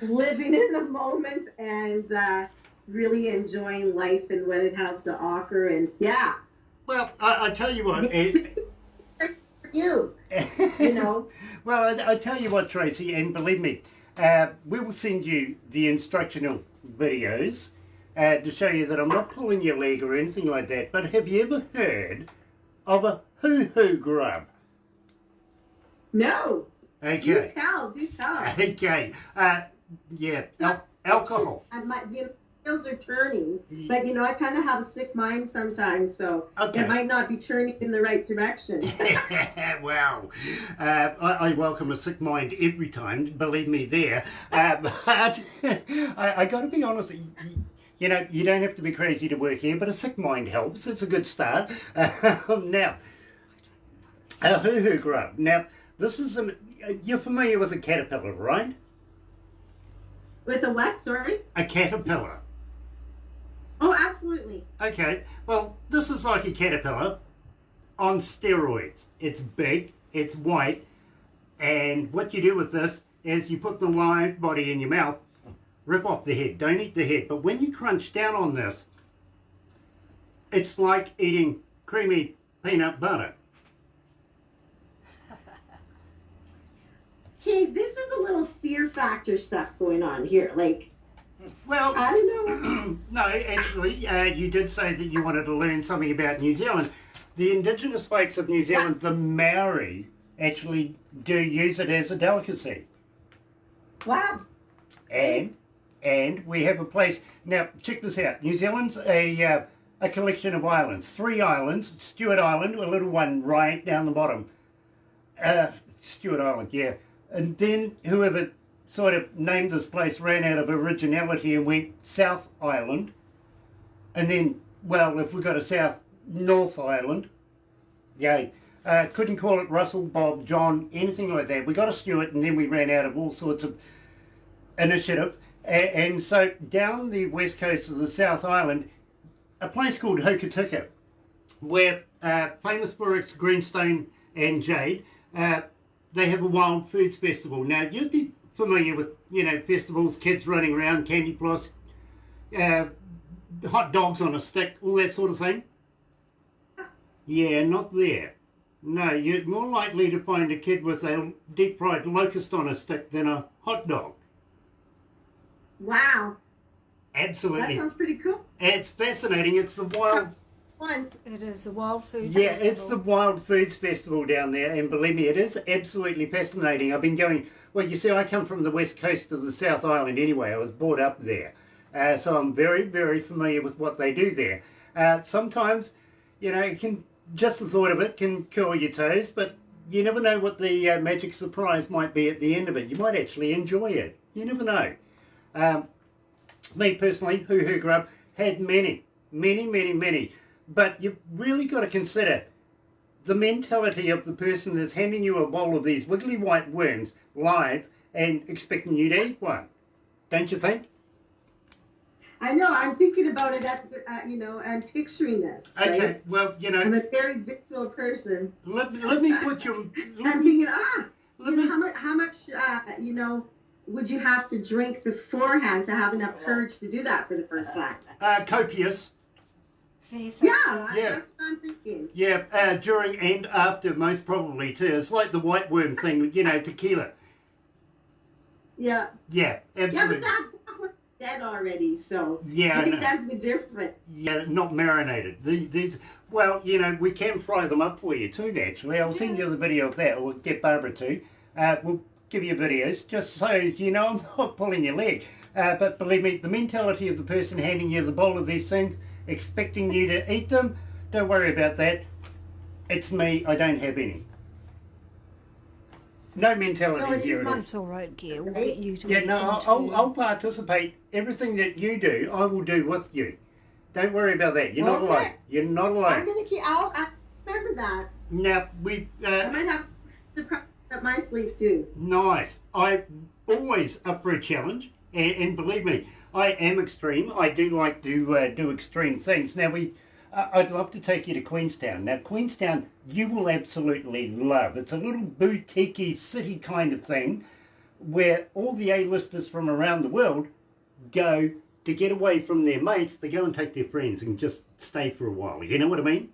S3: living in the moment and really enjoying life and what it has to offer. And yeah.
S1: Well, I tell you what.
S3: You know.
S1: Well, I tell you what, Tracy, and believe me, we will send you the instructional videos to show you that I'm not pulling your leg or anything like that. But have you ever heard of a hoo-hoo grub?
S3: No.
S1: Okay.
S3: Do tell.
S1: Okay. Yeah. Alcohol.
S3: And my wheels are turning, but I kind of have a sick mind sometimes, so
S1: Okay.
S3: it might not be turning in the right direction.
S1: Well, I welcome a sick mind every time, believe me there. But I got to be honest, you don't have to be crazy to work here, but a sick mind helps. It's a good start. Now, hoo-hoo grub. Now, this is you're familiar with a caterpillar, right?
S3: With a what, sorry?
S1: A caterpillar.
S3: Oh, absolutely.
S1: Okay, well, this is like a caterpillar on steroids. It's big, it's white, and what you do with this is you put the live body in your mouth, rip off the head, don't eat the head, but when you crunch down on this, it's like eating creamy peanut butter.
S3: Okay, this is a little fear factor stuff going on here. Like,
S1: Well,
S3: I don't know.
S1: no, actually, you did say that you wanted to learn something about New Zealand. The indigenous folks of New Zealand, the Maori, actually do use it as a delicacy.
S3: Wow.
S1: And we have a place. Now, check this out. New Zealand's a collection of islands. 3 islands. Stewart Island, a little one right down the bottom. Stewart Island, yeah. And then whoever sort of named this place ran out of originality and went South Island. And then, well, if we got a North Island, yay. Couldn't call it Russell, Bob, John, anything like that. We got a Stewart and then we ran out of all sorts of initiative. And so down the west coast of the South Island, a place called Hokitika, where famous for its greenstone and jade, they have a wild foods festival. Now, you'd be familiar with, festivals, kids running around, candy floss, hot dogs on a stick, all that sort of thing. Yeah, not there. No, you're more likely to find a kid with a deep fried locust on a stick than a hot dog.
S3: Wow.
S1: Absolutely.
S3: That sounds pretty cool.
S1: It's fascinating. It's the wild...
S4: It is a wild food
S1: Yeah,
S4: festival.
S1: it's the Wild Foods Festival down there, and believe me, it is absolutely fascinating. I've been going... Well, you see, I come from the west coast of the South Island anyway. I was brought up there. So I'm very, very familiar with what they do there. Sometimes, it can... Just the thought of it can curl your toes, but you never know what the magic surprise might be at the end of it. You might actually enjoy it. You never know. Me personally, hoo-hoo grub, had many. But you've really got to consider the mentality of the person that's handing you a bowl of these wiggly white worms live and expecting you to eat one. Don't you think?
S3: I know. I'm thinking about it I'm picturing this.
S1: Okay,
S3: Right?
S1: well,
S3: I'm a very visual person.
S1: let me put you...
S3: I'm thinking,
S1: let me-
S3: how much, would you have to drink beforehand to have enough courage to do that for the first time?
S1: copious.
S4: Fear
S3: Yeah,
S4: factor.
S1: Yeah.
S3: that's what I'm thinking.
S1: Yeah, during and after, most probably, too. It's like the white worm thing, tequila.
S3: Yeah.
S1: Yeah,
S3: Yeah,
S1: absolutely.
S3: but that was dead already, so
S1: Yeah,
S3: I
S1: I
S3: think
S1: know.
S3: that's the difference.
S1: Yeah, not marinated. These, well, we can fry them up for you too, actually. I'll send you the video of that. We'll get Barbara to. We'll give you videos, just so you know I'm not pulling your leg. But believe me, the mentality of the person handing you the bowl of these things, expecting you to eat them, don't worry about that. It's me, I don't have any. No
S3: So
S1: mentality
S3: it's
S1: here
S3: just
S1: at all.
S3: my-
S4: It's all right, Gail. We'll get you to
S1: Yeah,
S4: eat
S1: no,
S4: them
S1: I'll,
S4: too.
S1: I'll participate. Everything that you do, I will do with you. Don't worry about that. You're not
S3: Okay.
S1: alone. You're not
S3: I'm
S1: alone.
S3: gonna keep. I remember that.
S1: Now, we...
S3: I might have to put up my sleeve too.
S1: Nice. I'm always up for a challenge. And believe me, I am extreme. I do like to do extreme things. Now, I'd love to take you to Queenstown. Now, Queenstown, you will absolutely love. It's a little boutique-y city kind of thing where all the A-listers from around the world go to get away from their mates. They go and take their friends and just stay for a while. You know what I mean?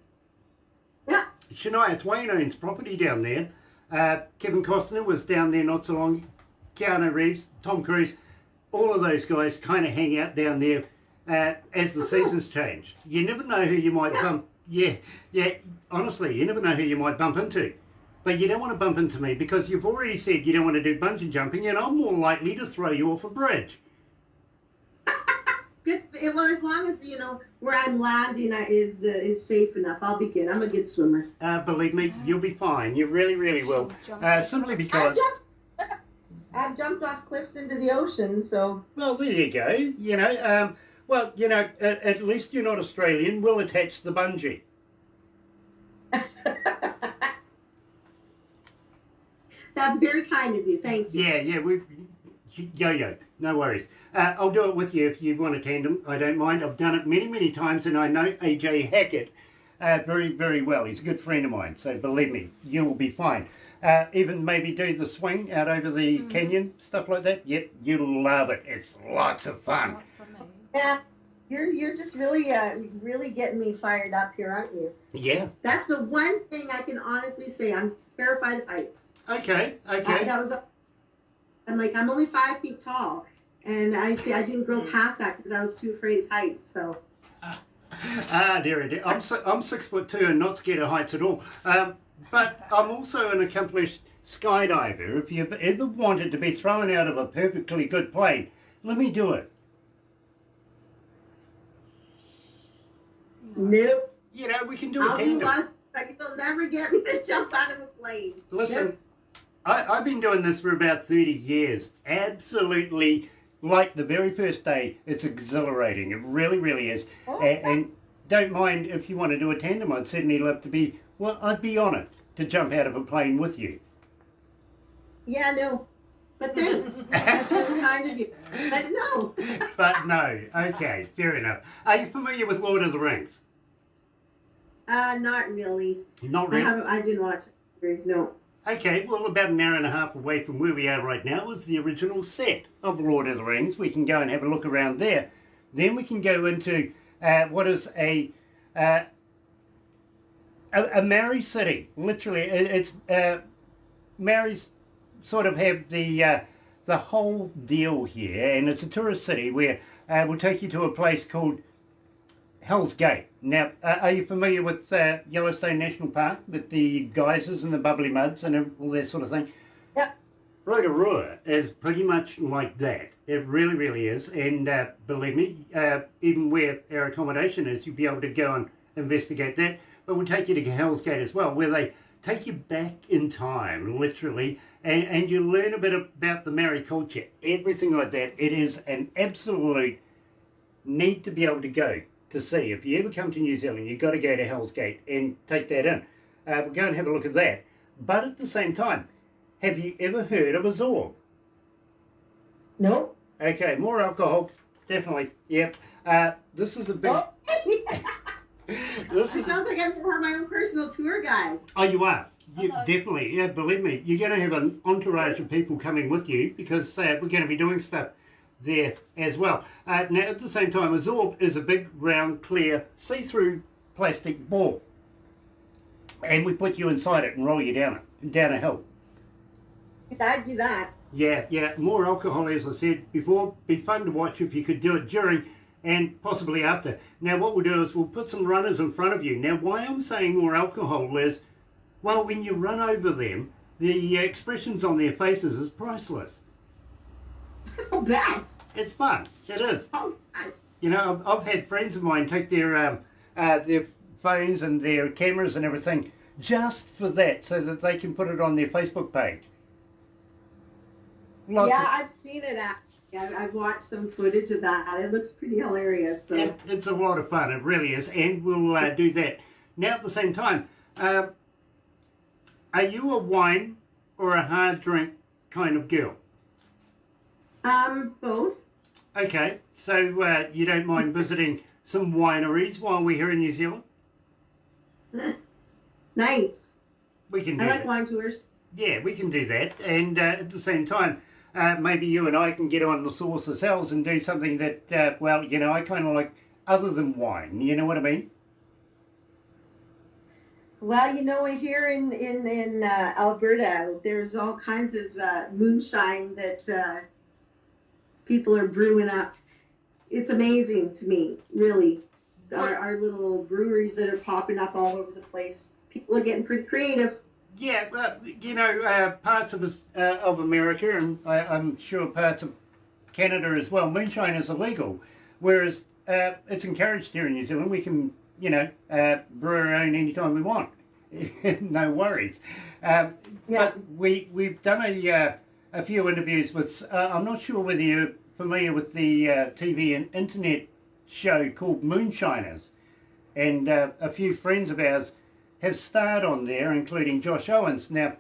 S3: Yeah.
S1: Shania Twain owns property down there. Kevin Costner was down there not so long. Keanu Reeves, Tom Cruise, all of those guys kind of hang out down there as the seasons change. You never know who you might bump. Yeah, honestly, you never know who you might bump into. But you don't want to bump into me because you've already said you don't want to do bungee jumping, and I'm more likely to throw you off a bridge.
S3: Good. Well, as long as you know where I'm landing is safe enough, I'll be good. I'm a good swimmer.
S1: Believe me, you'll be fine. You really, really will. Simply because...
S3: I've jumped off cliffs into the ocean, so...
S1: Well, there you go. You know, well, you know, at least you're not Australian. We'll attach the bungee.
S3: That's very kind of you. Thank you.
S1: Yeah, yo-yo. No worries. I'll do it with you if you want a tandem. I don't mind. I've done it many, many times, and I know AJ Hackett very, very well. He's a good friend of mine, so believe me, you will be fine. Even maybe do the swing out over the canyon, stuff like that. Yep, you'll love it. It's lots of fun.
S3: Yeah, you're just really really getting me fired up here, aren't you?
S1: Yeah.
S3: That's the one thing I can honestly say. I'm terrified of heights.
S1: Okay.
S3: I'm only 5 feet tall, and I didn't grow past that because I was too afraid of heights. So.
S1: Dear. I'm 6'2" and not scared of heights at all. But I'm also an accomplished skydiver. If you've ever wanted to be thrown out of a perfectly good plane, let me do it.
S3: Nope.
S1: You know, we can do a tandem.
S3: You'll never get me to jump out of a plane.
S1: Listen,
S3: Nope.
S1: I've been doing this for about 30 years. Absolutely, like the very first day, it's exhilarating. It really, really is.
S3: Oh,
S1: And don't mind if you want to do a tandem. I'd certainly love to be, well, I'd be honoured to jump out of a plane with you.
S3: Yeah, no. But thanks. That's really kind of you. But no.
S1: But no. Okay, fair enough. Are you familiar with Lord of the Rings?
S3: Not really.
S1: Not really?
S3: I didn't watch the series, no.
S1: Okay, well, about an hour and a half away from where we are right now is the original set of Lord of the Rings. We can go and have a look around there. Then we can go into what is a Maori city. Literally, it's Maoris sort of have the whole deal here, and it's a tourist city where we'll take you to a place called Hell's Gate. Now, are you familiar with Yellowstone National Park, with the geysers and the bubbly muds and all that sort of thing?
S3: Yep.
S1: Rotorua is pretty much like that. It really, really is. And believe me, even where our accommodation is, you'll be able to go and investigate that. But we'll take you to Hell's Gate as well, where they take you back in time, literally, and you learn a bit about the Maori culture, everything like that. It is an absolute need to be able to go to see. If you ever come to New Zealand, you've got to go to Hell's Gate and take that in. We'll go and have a look at that. But at the same time, have you ever heard of a Zorb?
S3: No.
S1: Okay, more alcohol, definitely. Yep. This is a big.
S3: Oh.
S1: This
S3: It
S1: is.
S3: sounds like I'm going to have my own personal tour guide.
S1: Oh, you are. You definitely. Yeah, believe me, you're going to have an entourage of people coming with you because we're going to be doing stuff there as well. Now, at the same time, a Zorb is a big, round, clear, see-through plastic ball, and we put you inside it and roll you down a hill.
S3: I'd do that.
S1: Yeah, more alcohol, as I said before. Be fun to watch if you could do it during and possibly after. Now, what we'll do is we'll put some runners in front of you. Now, why I'm saying more alcohol is, well, when you run over them, the expressions on their faces is priceless.
S3: Oh, that's.
S1: It's fun. It is.
S3: Oh, that's.
S1: You know, I've had friends of mine take their phones and their cameras and everything just for that, so that they can put it on their Facebook page.
S3: I've seen it actually. I've watched some footage of that. It looks pretty hilarious. So.
S1: It's a lot of fun. It really is, and we'll do that. Now, at the same time, are you a wine or a hard drink kind of girl?
S3: Both.
S1: Okay, so you don't mind visiting some wineries while we're here in New Zealand?
S3: Nice.
S1: We can do
S3: I like
S1: that.
S3: wine tours.
S1: Yeah, we can do that. And at the same time, maybe you and I can get on the sauce ourselves and do something that, well, you know, I kind of like other than wine. You know what I mean?
S3: Well, you know, here in Alberta, there's all kinds of moonshine that people are brewing up. It's amazing to me, really. Our little breweries that are popping up all over the place. People are getting pretty creative.
S1: Yeah, well, you know, parts of America, and I'm sure parts of Canada as well, moonshine is illegal, whereas it's encouraged here in New Zealand. We can, you know, brew our own anytime we want. No worries.
S3: Yeah.
S1: But we've done a few interviews with. I'm not sure whether you're familiar with the TV and internet show called Moonshiners, and a few friends of ours have starred on there, including Josh Owens. Now,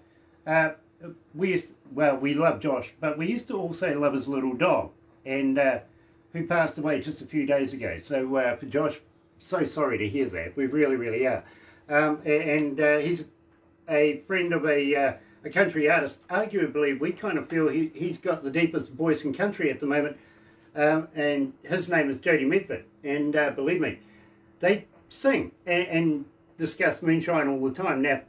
S1: we love Josh, but we used to also love his little dog, and who passed away just a few days ago. So for Josh, so sorry to hear that. We really, really are. He's a friend of a country artist. Arguably, we kind of feel he's got the deepest voice in country at the moment, and his name is Jody Medford. And believe me, they sing and discuss moonshine all the time. Now,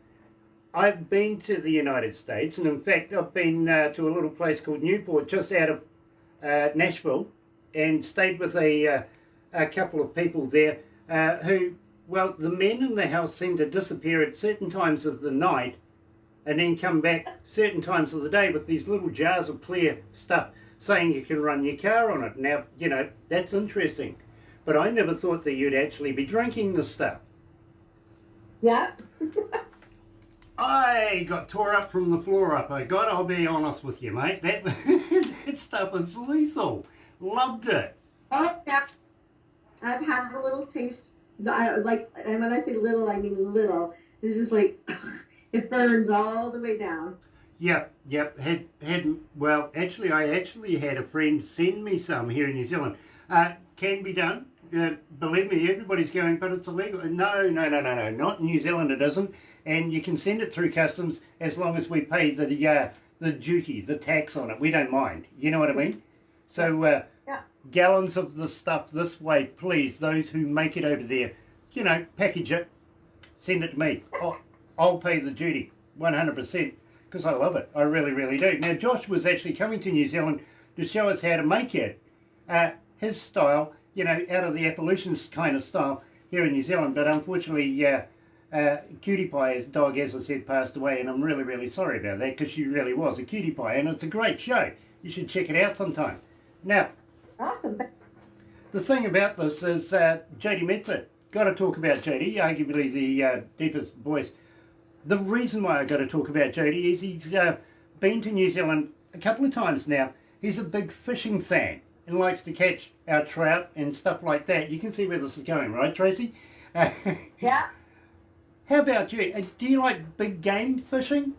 S1: I've been to the United States, and in fact, I've been to a little place called Newport, just out of Nashville, and stayed with a couple of people there who, well, the men in the house seem to disappear at certain times of the night and then come back certain times of the day with these little jars of clear stuff saying you can run your car on it. Now, you know, that's interesting. But I never thought that you'd actually be drinking this stuff.
S3: Yeah.
S1: I got tore up from the floor up. I'll be honest with you, mate. That stuff is lethal. Loved it.
S3: Oh, yeah. I've had a little taste. And when I say little, I mean little. It's just like, it burns all the way down.
S1: Yep. Well, actually, I had a friend send me some here in New Zealand. Can be done. Believe me, everybody's going, but it's illegal. No, not in New Zealand it isn't. And you can send it through customs as long as we pay the duty, the tax on it. We don't mind. You know what I mean? So gallons of the stuff this way, please. Those who make it over there, you know, package it, send it to me. I'll pay the duty, 100%, because I love it. I really, really do. Now, Josh was actually coming to New Zealand to show us how to make it. His style, you know, out of the Appalachian kind of style here in New Zealand. But unfortunately, Cutie Pie, his dog, as I said, passed away, and I'm really, really sorry about that, because she really was a cutie pie, and it's a great show. You should check it out sometime. Now,
S3: Awesome.
S1: the thing about this is Jody Medford. Got to talk about Jody, arguably the deepest voice. The reason why I got to talk about Jody is he's been to New Zealand a couple of times now. He's a big fishing fan and likes to catch our trout and stuff like that. You can see where this is going, right, Tracy?
S3: Yeah.
S1: How about you? Do you like big game fishing?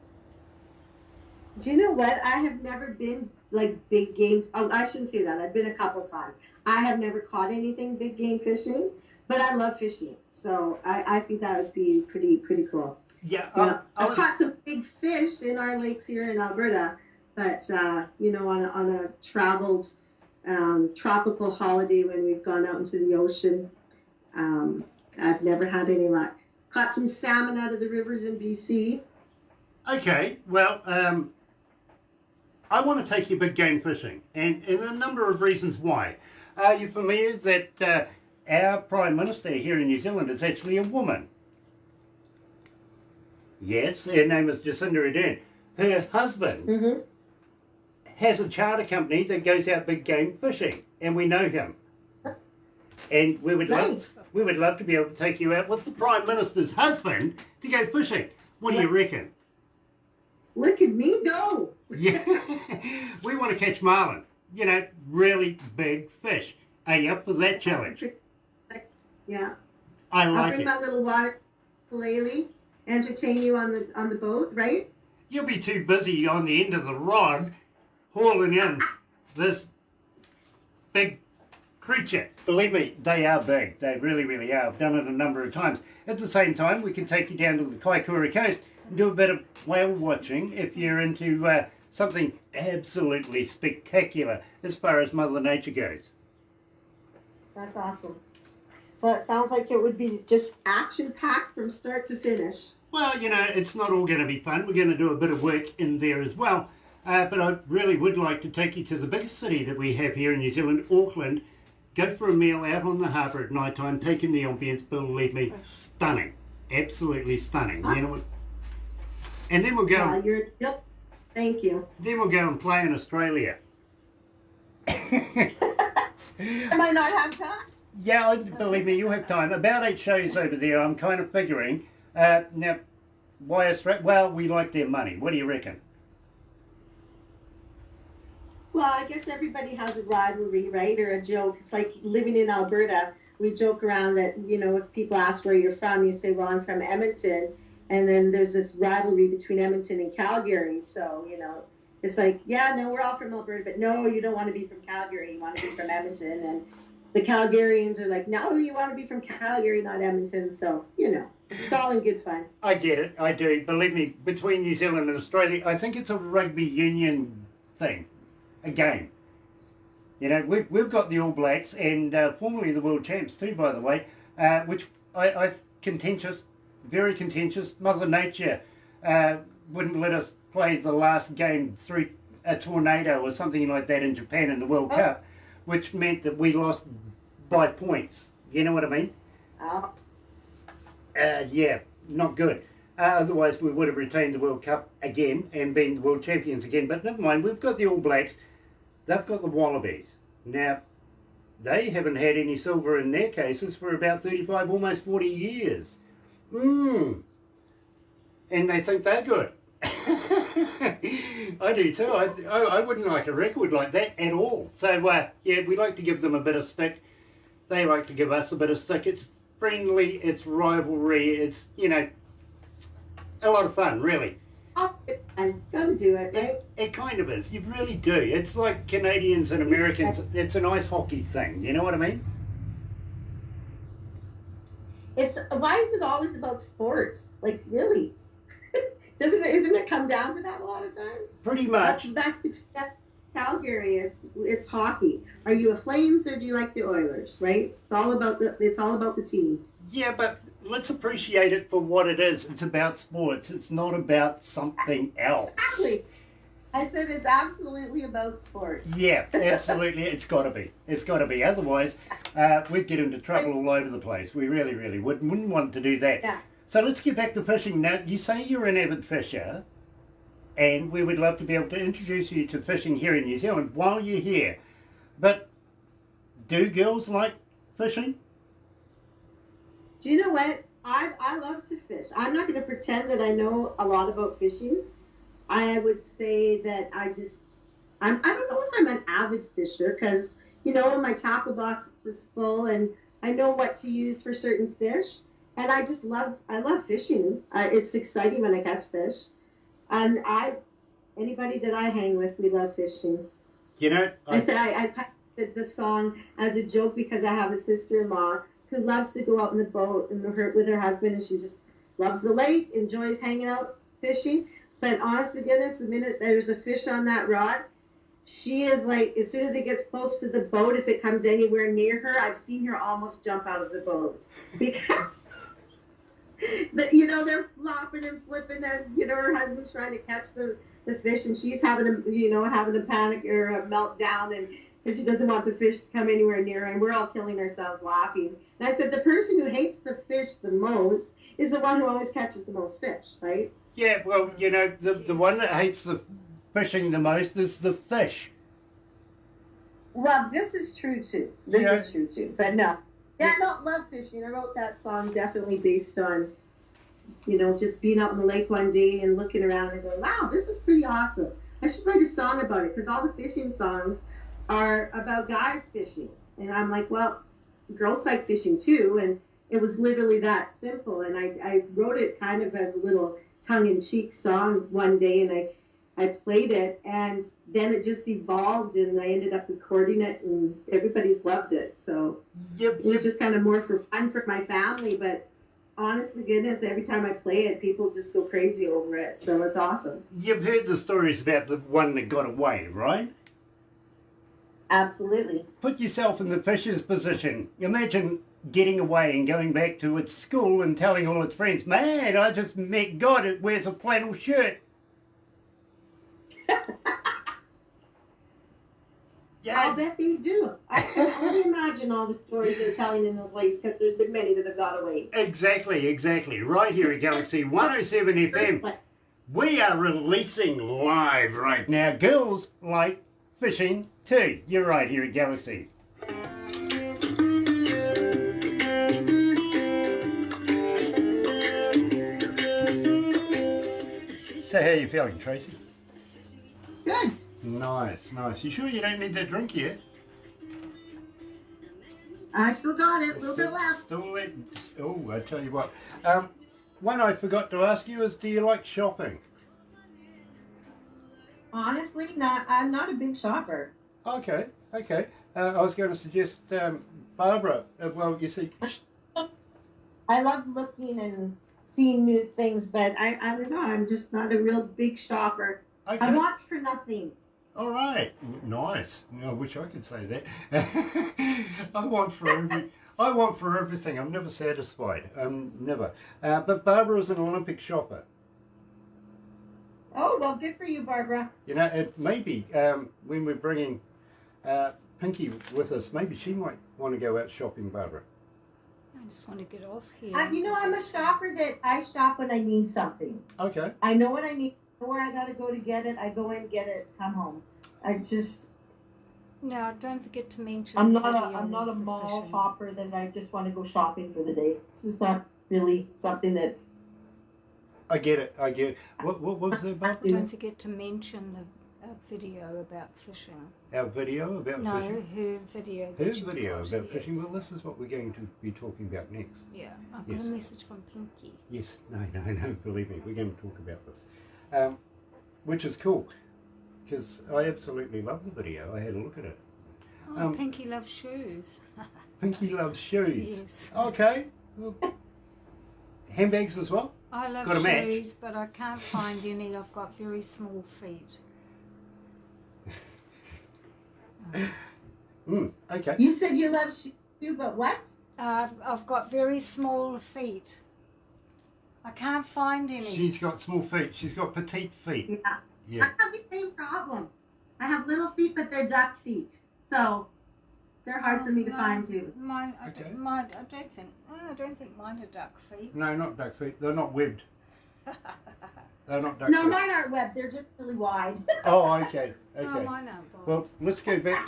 S3: Do you know what? I have never been like big game. Oh, I shouldn't say that. I've been a couple times. I have never caught anything big game fishing, but I love fishing. So I think that would be pretty cool.
S1: Yeah.
S3: I've caught some big fish in our lakes here in Alberta, but you know, on a traveled tropical holiday when we've gone out into the ocean, I've never had any luck. Caught some salmon out of the rivers in BC.
S1: Okay, well, I want to take you big game fishing, and a number of reasons why. Are you familiar that our Prime Minister here in New Zealand is actually a woman? Yes, her name is Jacinda Ardern. Her husband has a charter company that goes out big game fishing, and we know him. And we would love to be able to take you out with the Prime Minister's husband to go fishing. What do you reckon?
S3: Look at me go.
S1: Yeah, we want to catch marlin. You know, really big fish. Are you up for that challenge?
S3: Yeah.
S1: I
S3: I'll
S1: like
S3: bring
S1: it.
S3: my little water ukulele, entertain you on the boat, right?
S1: You'll be too busy on the end of the rod hauling in this big creature. Believe me, they are big. They really, really are. I've done it a number of times. At the same time, we can take you down to the Kaikoura coast and do a bit of whale watching if you're into something absolutely spectacular as far as Mother Nature goes.
S3: That's awesome. Well, it sounds like it would be just action-packed from start to finish.
S1: Well, you know, it's not all going to be fun. We're going to do a bit of work in there as well. But I really would like to take you to the biggest city that we have here in New Zealand, Auckland. Go for a meal out on the harbour at night time, take in the ambience. Believe me, stunning. Absolutely stunning. You know what? And then we'll go.
S3: Yep. Thank you.
S1: Then we'll go and play in Australia.
S3: I might not have time.
S1: Yeah, believe me, you'll have time. About 8 shows over there, I'm kind of figuring. Now, why Australia? Well, we like their money. What do you reckon?
S3: Well, I guess everybody has a rivalry, right? Or a joke. It's like living in Alberta. We joke around that, if people ask where you're from, you say, well, I'm from Edmonton. And then there's this rivalry between Edmonton and Calgary. So, it's like, yeah, no, we're all from Alberta, but no, you don't want to be from Calgary. You want to be from Edmonton. And the Calgarians are like, no, you want to be from Calgary, not Edmonton. So, it's all in good fun.
S1: I get it. I do. Believe me, between New Zealand and Australia, I think it's a rugby union thing, a game. We've got the All Blacks and formerly the world champs too, by the way, which I contentious, very contentious. Mother Nature wouldn't let us play the last game through a tornado or something like that in Japan in the World Cup, which meant that we lost by points. You know what I mean?
S3: Oh.
S1: Yeah, not good. Otherwise, we would have retained the World Cup again and been the world champions again. But never mind, we've got the All Blacks. They've got the Wallabies. Now, they haven't had any silver in their cases for about 35, almost 40 years. And they think they're good. I do too. I wouldn't like a record like that at all. So, yeah, we like to give them a bit of stick. They like to give us a bit of stick. It's friendly, it's rivalry, it's, a lot of fun, really.
S3: I've got to do it, right?
S1: It kind of is. You really do. It's like Canadians and Americans. It's an ice hockey thing. You know what I mean?
S3: Why is it always about sports? Like, really? Isn't it come down to that a lot of times?
S1: Pretty much.
S3: That's between Calgary. It's hockey. Are you a Flames or do you like the Oilers? Right? It's all about the team.
S1: Yeah, but let's appreciate it for what it is. It's about sports. It's not about something else.
S3: Exactly. I said it's absolutely about sports.
S1: Yeah, absolutely. It's got to be. It's got to be. Otherwise, we'd get into trouble all over the place. We really, really wouldn't want to do that.
S3: Yeah.
S1: So let's get back to fishing. Now, you say you're an avid fisher, and we would love to be able to introduce you to fishing here in New Zealand while you're here. But do girls like fishing?
S3: Do you know what? I love to fish. I'm not going to pretend that I know a lot about fishing. I would say that I don't know if I'm an avid fisher because, my tackle box is full and I know what to use for certain fish. And I love fishing. It's exciting when I catch fish. And anybody that I hang with, we love fishing. I did the song as a joke because I have a sister-in-law who loves to go out in the boat with her husband, and she just loves the lake, enjoys hanging out fishing. But honest to goodness, the minute there's a fish on that rod, she is like, as soon as it gets close to the boat, if it comes anywhere near her, I've seen her almost jump out of the boat because they're flopping and flipping as her husband's trying to catch the fish, and she's having a panic or a meltdown, and because she doesn't want the fish to come anywhere near her, and we're all killing ourselves laughing. And I said, the person who hates the fish the most is the one who always catches the most fish, right?
S1: Yeah, well, the one that hates the fishing the most is the fish.
S3: Well, this is true too. This is true too. But no. Yeah, I don't love fishing. I wrote that song definitely based on, just being out in the lake one day and looking around and going, wow, this is pretty awesome. I should write a song about it because all the fishing songs are about guys fishing. And I'm like, well, girls like fishing too. And it was literally that simple. And I wrote it kind of as a little tongue-in-cheek song one day, and I played it, and then it just evolved, and I ended up recording it, and everybody's loved it. So it was just kind of more for fun for my family, but honest to goodness, every time I play it, people just go crazy over it. So it's awesome.
S1: You've heard the stories about the one that got away, right?
S3: Absolutely.
S1: Put yourself in the fisher's position. Imagine getting away and going back to its school and telling all its friends, man, I just met God that wears a flannel shirt. Yeah.
S3: I'll bet they do. I can only imagine all the stories they're telling in those lakes because there's been many that have got away.
S1: Exactly. Right here at Galaxy 107 FM. We are releasing live right now. Girls like fishing too. You're right here at Galaxy. So how are you feeling, Tracy?
S3: Good.
S1: Nice, nice. You sure you don't need that drink yet?
S3: I still got it. A little bit left.
S1: Oh, I tell you what. One I forgot to ask you is, do you like shopping?
S3: Honestly, I'm not a big shopper.
S1: Okay, okay. I was going to suggest Barbara. Well, you see...
S3: I love looking and seeing new things, but I don't know. I'm just not a real big shopper.
S1: Okay.
S3: I want for nothing.
S1: All right, nice. I wish I could say that. I want for everything. I'm never satisfied. Never. But Barbara is an Olympic shopper.
S3: Oh, well, good for you, Barbara.
S1: You know, it maybe when we're bringing Pinky with us, maybe she might want to go out shopping, Barbara.
S4: I just want to get off here.
S3: You know, I'm a shopper that I shop when I need something.
S1: Okay.
S3: I know what I need. Where I gotta go to get it, I go in, get it, come home.
S4: Now, don't forget to mention.
S3: I'm not
S4: video
S3: a
S4: for
S3: mall
S4: fishing.
S3: hopper that I just want to go shopping for the day. This is not really something that.
S1: I get it. What was that, Barbara?
S4: Don't forget to mention the video about fishing.
S1: Our video about
S4: No,
S1: fishing?
S4: her video.
S1: Her
S4: that she's
S1: video
S4: got,
S1: about fishing?
S4: yes.
S1: Well, this is what we're going to be talking about next.
S4: Yeah, I've got
S1: Yes.
S4: a message from Pinky.
S1: Yes, no, believe me, we're going to talk about this. Which is cool, because I absolutely love the video. I had a look at it.
S4: Oh, Pinky loves shoes.
S1: Pinky loves shoes.
S4: Yes.
S1: Okay. Well, handbags as well?
S4: I love
S1: Got a match?
S4: shoes, but I can't find any. I've got very small feet.
S1: Okay.
S3: You said you love shoes, but what?
S4: I've got very small feet. I can't find any.
S1: She's got small feet. She's got petite feet.
S3: Yeah.
S1: Yeah.
S3: I have the same problem. I have little feet, but they're duck feet, so they're hard for me to find too.
S4: Mine,
S1: Okay.
S4: I don't think mine are duck feet.
S1: No, not duck feet. They're not webbed. They're not duck
S3: No,
S1: feet.
S3: mine aren't webbed. They're just really wide.
S1: Oh, okay.
S4: No,
S1: Okay.
S4: mine aren't. Bob.
S1: Well, let's go back.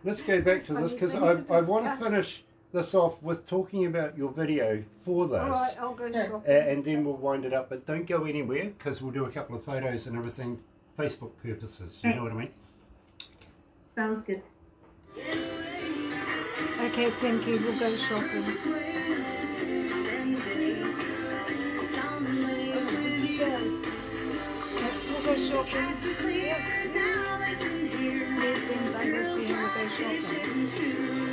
S1: Let's go back to this, because
S4: Funny thing to
S1: I want to
S4: discuss.
S1: finish this off with talking about your video for this.
S4: All right, I'll go
S3: Sure.
S4: shopping.
S1: And then we'll wind it up. But don't go anywhere, because we'll do a couple of photos and everything, Facebook purposes. You know what I mean?
S3: Sounds good.
S4: Okay, Pinky, we'll go shopping. We'll go shopping. Yep. Then I will see him, we'll go shopping.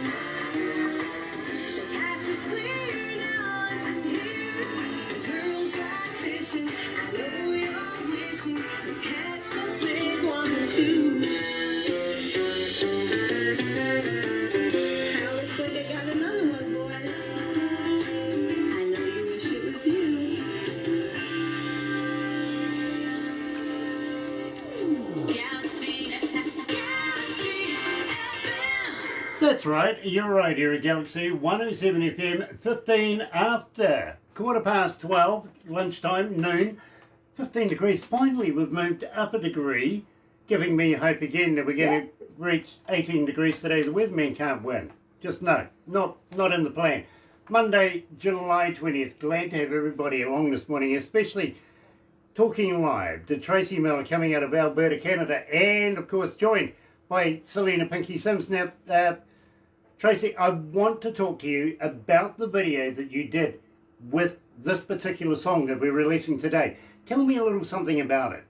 S2: Looks like I got another one, boys. I know you wish it was you. Galaxy, Galaxy FM.
S1: That's right. You're right here at Galaxy 107 FM, 15 after. 12:15, lunchtime, noon, 15 degrees. Finally, we've moved up a degree, giving me hope again that we're going to reach 18 degrees today. The weatherman can't win. Just no, not in the plan. Monday, July 20th. Glad to have everybody along this morning, especially talking live to Tracy Millar coming out of Alberta, Canada, and of course joined by Selena Pinky Sims. Now, Tracy, I want to talk to you about the video that you did with this particular song that we're releasing today. Tell me a little something about it.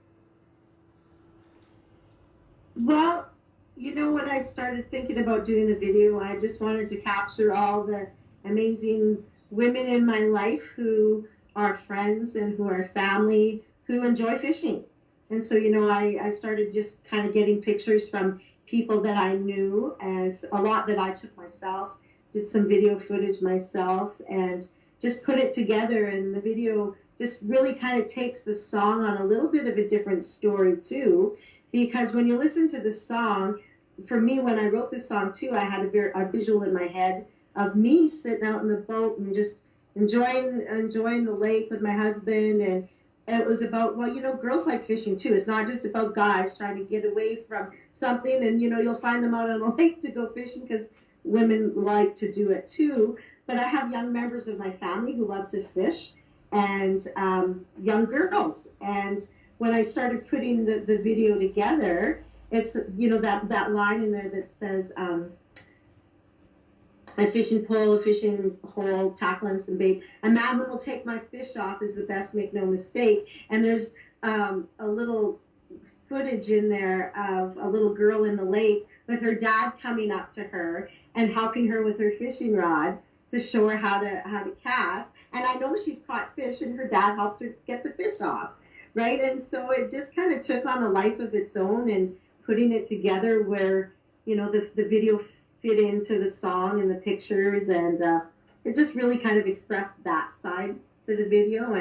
S3: Well, you know, when I started thinking about doing the video, I just wanted to capture all the amazing women in my life who are friends and who are family who enjoy fishing. And so, you know, I started just kind of getting pictures from people that I knew, and a lot that I took myself, did some video footage myself, and just put it together. And the video just really kind of takes the song on a little bit of a different story too, because when you listen to the song, for me, when I wrote this song too, I had a visual in my head of me sitting out in the boat and just enjoying the lake with my husband, it was about, well, girls like fishing too. It's not just about guys trying to get away from something, and you'll find them out on a lake to go fishing because women like to do it too. But I have young members of my family who love to fish, and young girls. And when I started putting the video together, it's that line in there that says, a fishing pole, a fishing hole, tackle and some bait. A man who will take my fish off is the best, make no mistake. And there's a little footage in there of a little girl in the lake with her dad coming up to her and helping her with her fishing rod to show her how to cast. And I know she's caught fish, and her dad helps her get the fish off, right? And so it just kind of took on a life of its own, and putting it together where the video fit into the song and the pictures, and it just really kind of expressed that side to the video.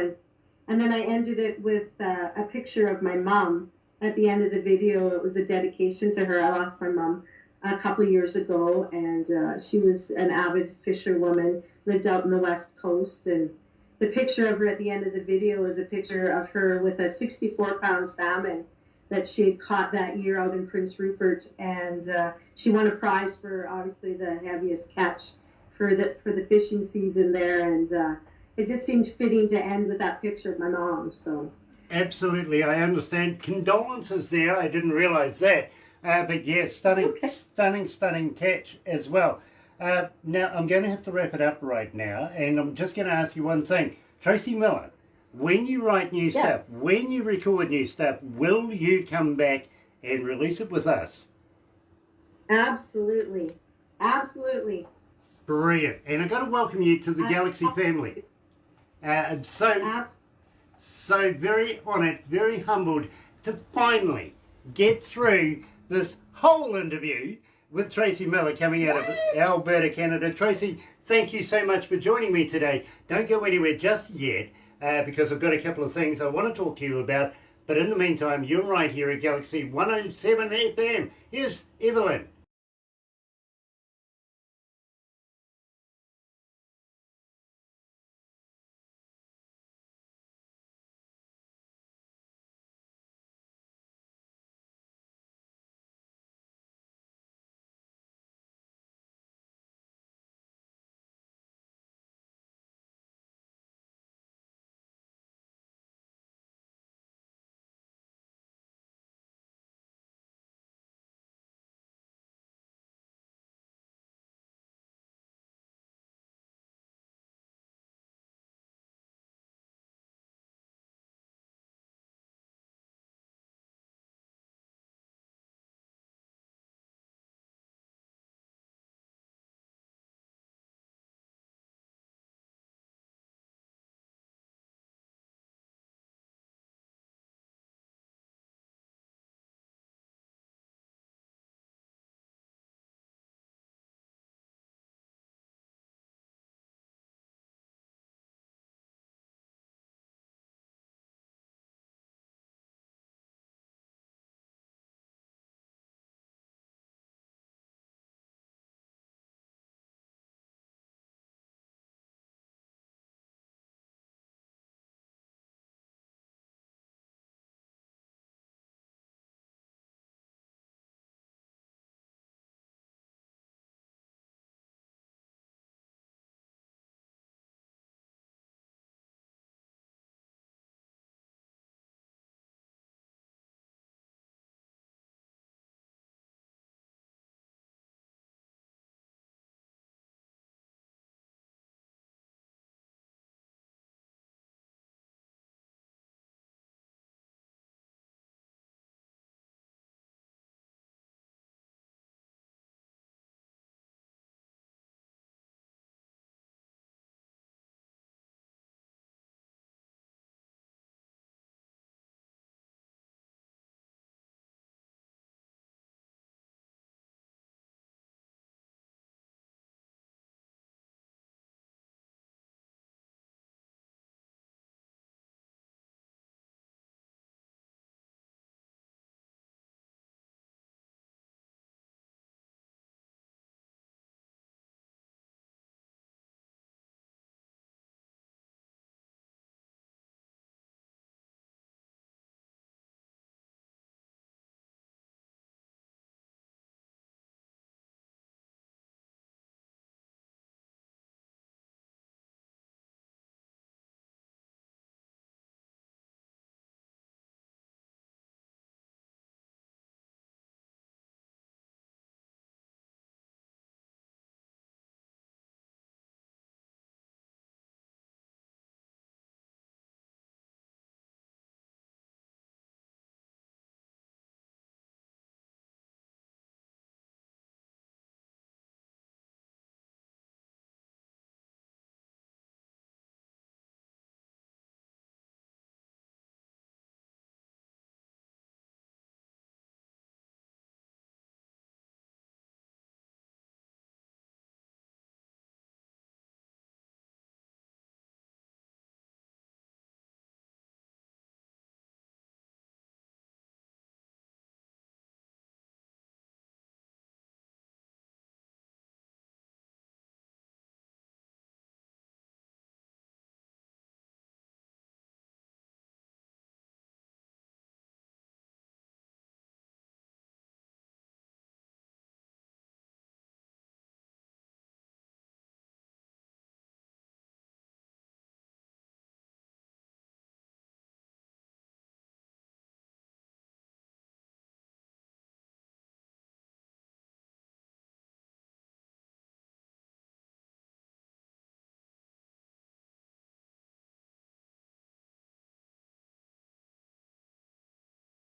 S3: And then I ended it with a picture of my mom at the end of the video. It was a dedication to her. I lost my mom a couple of years ago, and she was an avid fisherwoman, lived out in the West Coast, and the picture of her at the end of the video is a picture of her with a 64-pound salmon that she had caught that year out in Prince Rupert, and she won a prize for obviously the heaviest catch for the fishing season there, and it just seemed fitting to end with that picture of my mom. So
S1: Absolutely, I understand. Condolences there. I didn't realise that, but yeah, stunning catch as well. Now I'm going to have to wrap it up right now, and I'm just going to ask you one thing, Tracy Millar. When you write new stuff, when you record new stuff, will you come back and release it with us?
S3: Absolutely.
S1: Brilliant. And I've got to welcome you to the Galaxy family. I'm so very honoured, very humbled to finally get through this whole interview with Tracy Millar coming out of Alberta, Canada. Tracy, thank you so much for joining me today. Don't go anywhere just yet. Because I've got a couple of things I want to talk to you about. But in the meantime, you're right here at Galaxy 107 FM. Here's Evelyn.